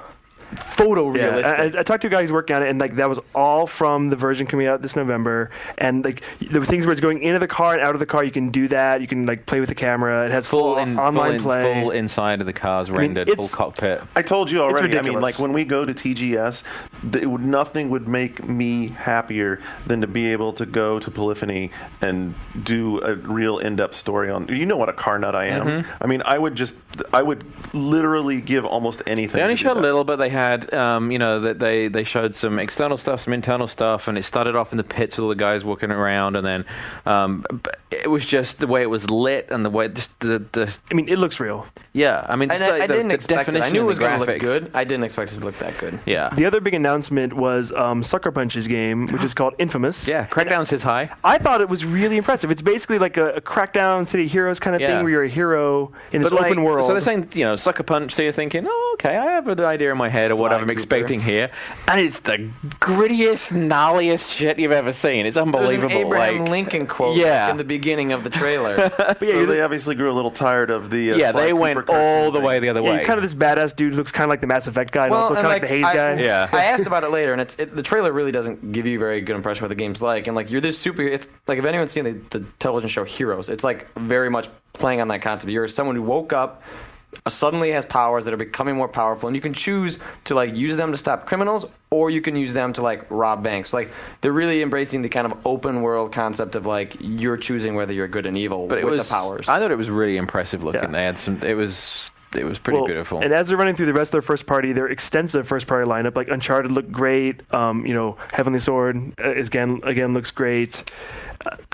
photorealistic. I talked to a guy who's working on it, and like that was all from the version coming out this November. And like the things where it's going into the car and out of the car, you can do that. You can like play with the camera. It has full online play. full inside of the cars mean, rendered, full it's- cockpit. I told you already. I mean, ridiculous. like when we go to TGS, nothing would make me happier than to be able to go to Polyphony and do a real in-depth story on. You know what a car nut I am. Mm-hmm. I mean, I would literally give almost anything. They only to do showed a that. little, but they had, that they showed some external stuff, some internal stuff, and it started off in the pits with all the guys walking around, and then but it was just the way it was lit and the way just the I mean, it looks real. yeah. I mean, And just I the didn't expect it. I definition knew it of was the going to look graphics. good. I didn't expect it to look that good. Yeah, The other big announcement was Sucker Punch's game, which is called Infamous. yeah. Crackdown says hi. I thought it was really impressive. It's basically like a Crackdown City Heroes kind of Yeah. thing, where you're a hero in this But, like, open world. So they're saying, Sucker Punch, so you're thinking, oh, okay, I have an idea in my head of what Sly I'm Cooper. expecting here. And it's the grittiest, gnarliest shit you've ever seen. It's There's an unbelievable. Abraham like, Lincoln quote Yeah. in the beginning of the trailer. But yeah, So you're they obviously grew a little tired of the. yeah, Sly they Cooper went cartoon all the thing. way the other way. you're kind of this badass dude who looks kind of like the Mass Effect guy, and also kind of like the Haze guy. Yeah. I asked about it later, and the trailer really doesn't give you a very good impression of what the game's like. And like you're this super. It's like if anyone's seen the television show Heroes, it's like very much playing on that concept. You're someone who woke up, suddenly has powers that are becoming more powerful, and you can choose to like use them to stop criminals, or you can use them to like rob banks. Like they're really embracing the kind of open world concept of like you're choosing whether you're good and evil but it with was, the powers. I thought it was really impressive looking. Yeah. They had some. It was pretty Well, beautiful. And as they're running through the rest of their first party, their extensive first party lineup, like Uncharted looked great. Heavenly Sword again looks great.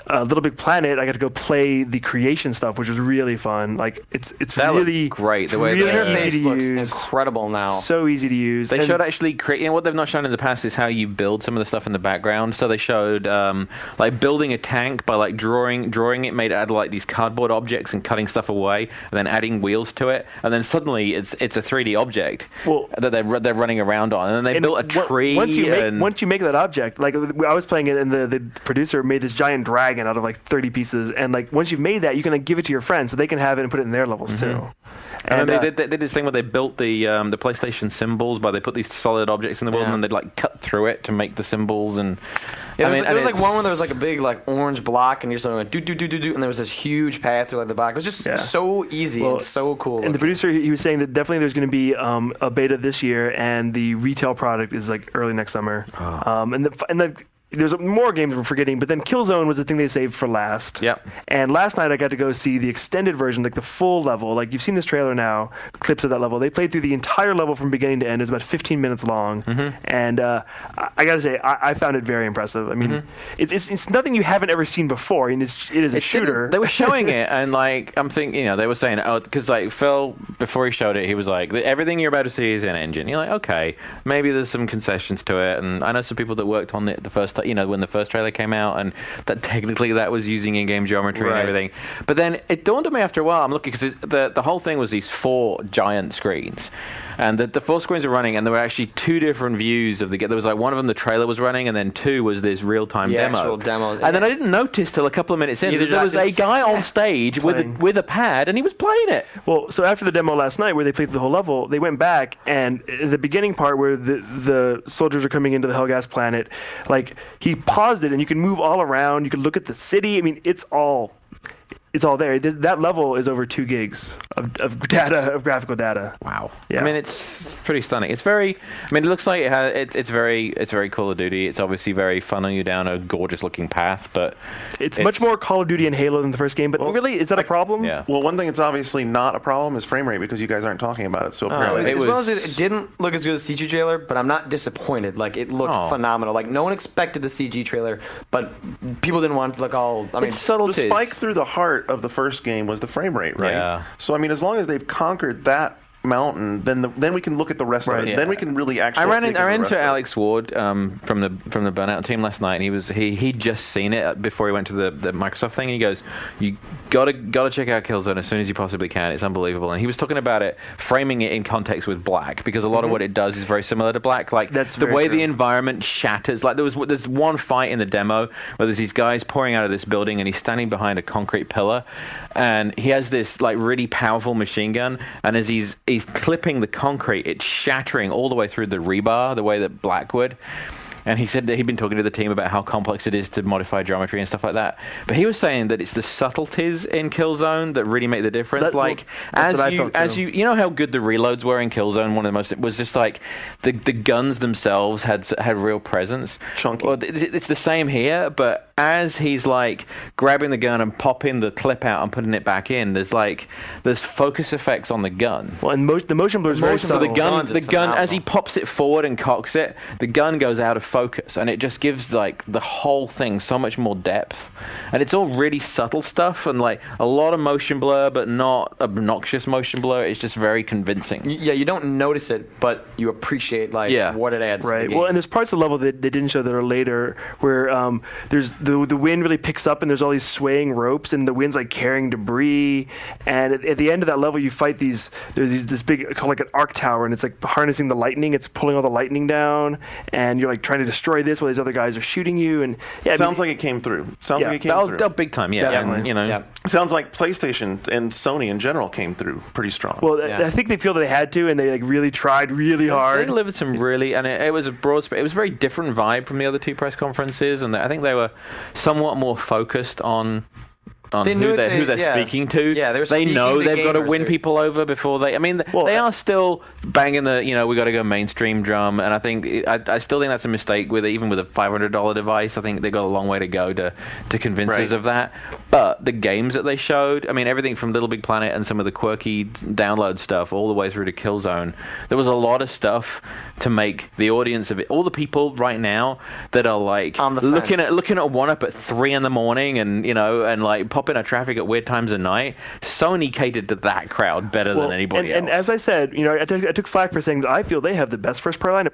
Little Big Planet, I got to go play the creation stuff, which was really fun. Like it's That looked really great. The it's way really the Interface easy to looks use. incredible now. So easy to use. They And- showed actually create. What they've not shown in the past is how you build some of the stuff in the background. So they showed like building a tank by like drawing it, made out of like these cardboard objects and cutting stuff away, and then adding wheels to it, and then suddenly it's a 3D object that they're running around on, and then they built a tree. Once you make that object, like I was playing it, and the producer made this giant dragon out of like 30 pieces, and like once you've made that, you can like give it to your friends so they can have it and put it in their levels too. And then they did this thing where they built the PlayStation symbols by they put these solid objects in the world Yeah. and then they'd like cut through it to make the symbols and. Yeah, there was it's- like one where there was like a big like orange block, and you're just like do, and there was this huge path through like the block. It was just so easy and so cool. And the producer, he was saying that definitely there's going to be a beta this year, and the retail product is like early next summer. There's more games we're forgetting, but then Killzone was the thing they saved for last. Yep. And last night I got to go see the extended version, like the full level. Like you've seen this trailer now, clips of that level. They played through the entire level from beginning to end. It was about 15 minutes long, and I got to say I found it very impressive. I mean, it's nothing you haven't ever seen before, and it is a shooter. They were showing it, and like I'm thinking, they were saying, because like Phil before he showed it, he was like, everything you're about to see is in engine. You're like, okay, maybe there's some concessions to it, and I know some people that worked on it the first, when the first trailer came out, and that technically that was using in-game geometry and everything. But then it dawned on me after a while. I'm looking because the whole thing was these 4 giant screens. And the 4 screens were running, and there were actually 2 different views of the game. There was like one of them, the trailer was running, and then 2 was this real-time demo. Actual demo. And then I didn't notice till a couple of minutes in that there was a guy on stage with a pad, and he was playing it. Well, so after the demo last night, where they played through the whole level, they went back, and the beginning part where the soldiers are coming into the Hellgas planet, like he paused it, and you can move all around. You can look at the city. I mean, it's all there. That level is over 2 gigs of data, of graphical data. Wow. Yeah. I mean, it's pretty stunning. It's very. I mean, it looks like it's very Call of Duty. It's obviously very funneling you down a gorgeous looking path, but It's much more Call of Duty and Halo than the first game. But really, is that a problem? Yeah. Well, one thing that's obviously not a problem is frame rate because you guys aren't talking about it. So apparently, As well as it didn't look as good as the CG trailer, but I'm not disappointed. Like it looked phenomenal. Like no one expected the CG trailer, but people didn't want like all. I mean, it's subtleties. the spike through the heart of the first game was the frame rate, right? Yeah. So I mean, as long as they've conquered that mountain, then we can look at the rest of it. yeah. Then we can really actually. I ran dig into the rest into of it. Alex Ward from the Burnout team last night, and he'd just seen it before he went to the Microsoft thing, and he goes, "You gotta check out Killzone as soon as you possibly can. It's unbelievable." And he was talking about it, framing it in context with Black, because a lot of what it does is very similar to Black. Like That's the very way true. the environment shatters. Like there's one fight in the demo where there's these guys pouring out of this building, and he's standing behind a concrete pillar, and he has this like really powerful machine gun, and as he's clipping the concrete, it's shattering all the way through the rebar the way that Black would. And he said that he'd been talking to the team about how complex it is to modify geometry and stuff like that. But he was saying that it's the subtleties in Killzone that really make the difference. That's what I felt as too. you know how good the reloads were in Killzone. One of the most, it was just like the guns themselves had real presence. Chunky. Well, it's the same here, but as he's like grabbing the gun and popping the clip out and putting it back in, there's focus effects on the gun. Well, and the motion blur is very So subtle. the gun, Guns is as phenomenal. he pops it forward and cocks it, the gun goes out of focus, and it just gives like the whole thing so much more depth. And it's all really subtle stuff, and like a lot of motion blur, but not obnoxious motion blur. It's just very convincing. yeah, you don't notice it, but you appreciate what it adds. To Right. the game. Well, and there's parts of the level that they didn't show that are later, where there's the wind really picks up, and there's all these swaying ropes, and the wind's like carrying debris. And at the end of that level, you fight this big, called like an arc tower, and it's like harnessing the lightning. It's pulling all the lightning down, and you're like trying to destroy this while these other guys are shooting you. And yeah, Sounds like it came through. Sounds Yeah. like it came through. Oh, big time, yeah. Definitely. And, Yeah. Sounds like PlayStation and Sony in general came through pretty strong. Well, Yeah. I think they feel they had to, and they like really tried really They hard. delivered some really, and it was a broad, it was a very different vibe from the other 2 press conferences, and I think they were somewhat more focused on on who they're speaking to. Yeah, they know they've got to win here. people over before they. I mean, they are still banging the we got to go mainstream drum, and I think I still think that's a mistake with it, even with a $500 device. I think they got a long way to go to convince us of that. But the games that they showed, I mean, everything from Little Big Planet and some of the quirky download stuff, all the way through to Killzone, there was a lot of stuff to make the audience of it. All the people right now that are like looking at 1UP at 3 in the morning, and and like popping out traffic at weird times of night. Sony catered to that crowd better than anybody else. And as I said, I took flack for saying that I feel they have the best first-party lineup.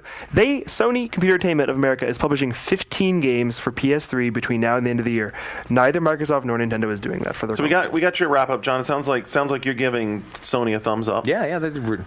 Sony Computer Entertainment of America is publishing 15 games for PS3 between now and the end of the year. Neither Microsoft nor Nintendo is doing that for their. So we got your wrap up, John. It sounds like you're giving Sony a thumbs up. Yeah, they did.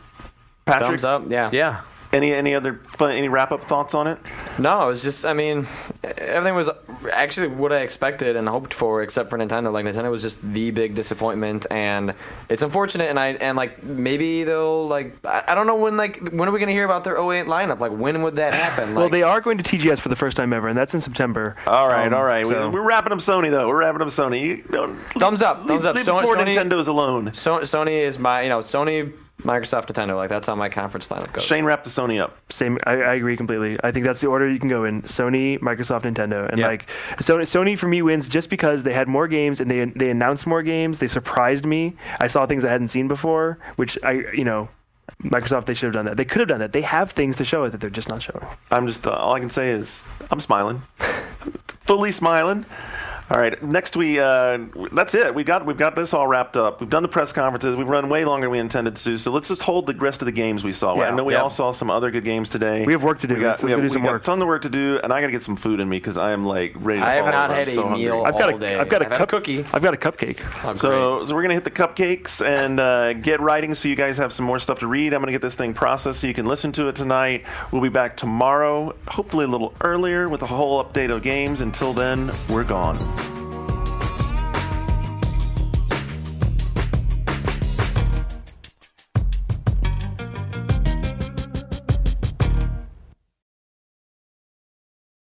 Patrick, thumbs up. Yeah. Any other wrap up thoughts on it? No, it was just, I mean, everything was actually what I expected and hoped for, except for Nintendo. Like, Nintendo was just the big disappointment, and it's unfortunate. And like maybe they'll I don't know when are we gonna hear about their 08 lineup? Like, when would that happen? Well, they are going to TGS for the first time ever, and that's in September. All right. So. We're wrapping up Sony though. Thumbs up. Leave Sony, Nintendo's alone. Sony is my Sony. Microsoft, Nintendo, that's how my conference lineup goes. Shane, wrap the Sony up. Same, I agree completely. I think that's the order you can go in: Sony, Microsoft, Nintendo, and Sony for me wins just because they had more games and they announced more games. They surprised me. I saw things I hadn't seen before, which Microsoft, they should have done that. They could have done that. They have things to show it that they're just not showing. I'm just all I can say is I'm smiling, fully smiling. All right, next that's it. We've got this all wrapped up. We've done the press conferences. We've run way longer than we intended to. So let's just hold the rest of the games we saw. I know we all saw some other good games today. We have work to do. We got a ton of work to do, and I got to get some food in me because I am ready to I have fall not over. had a meal all day. I've got a cookie. I've got a cupcake. Oh, so we're gonna hit the cupcakes and get writing so you guys have some more stuff to read. I'm gonna get this thing processed so you can listen to it tonight. We'll be back tomorrow, hopefully a little earlier, with a whole update of games. Until then, we're gone.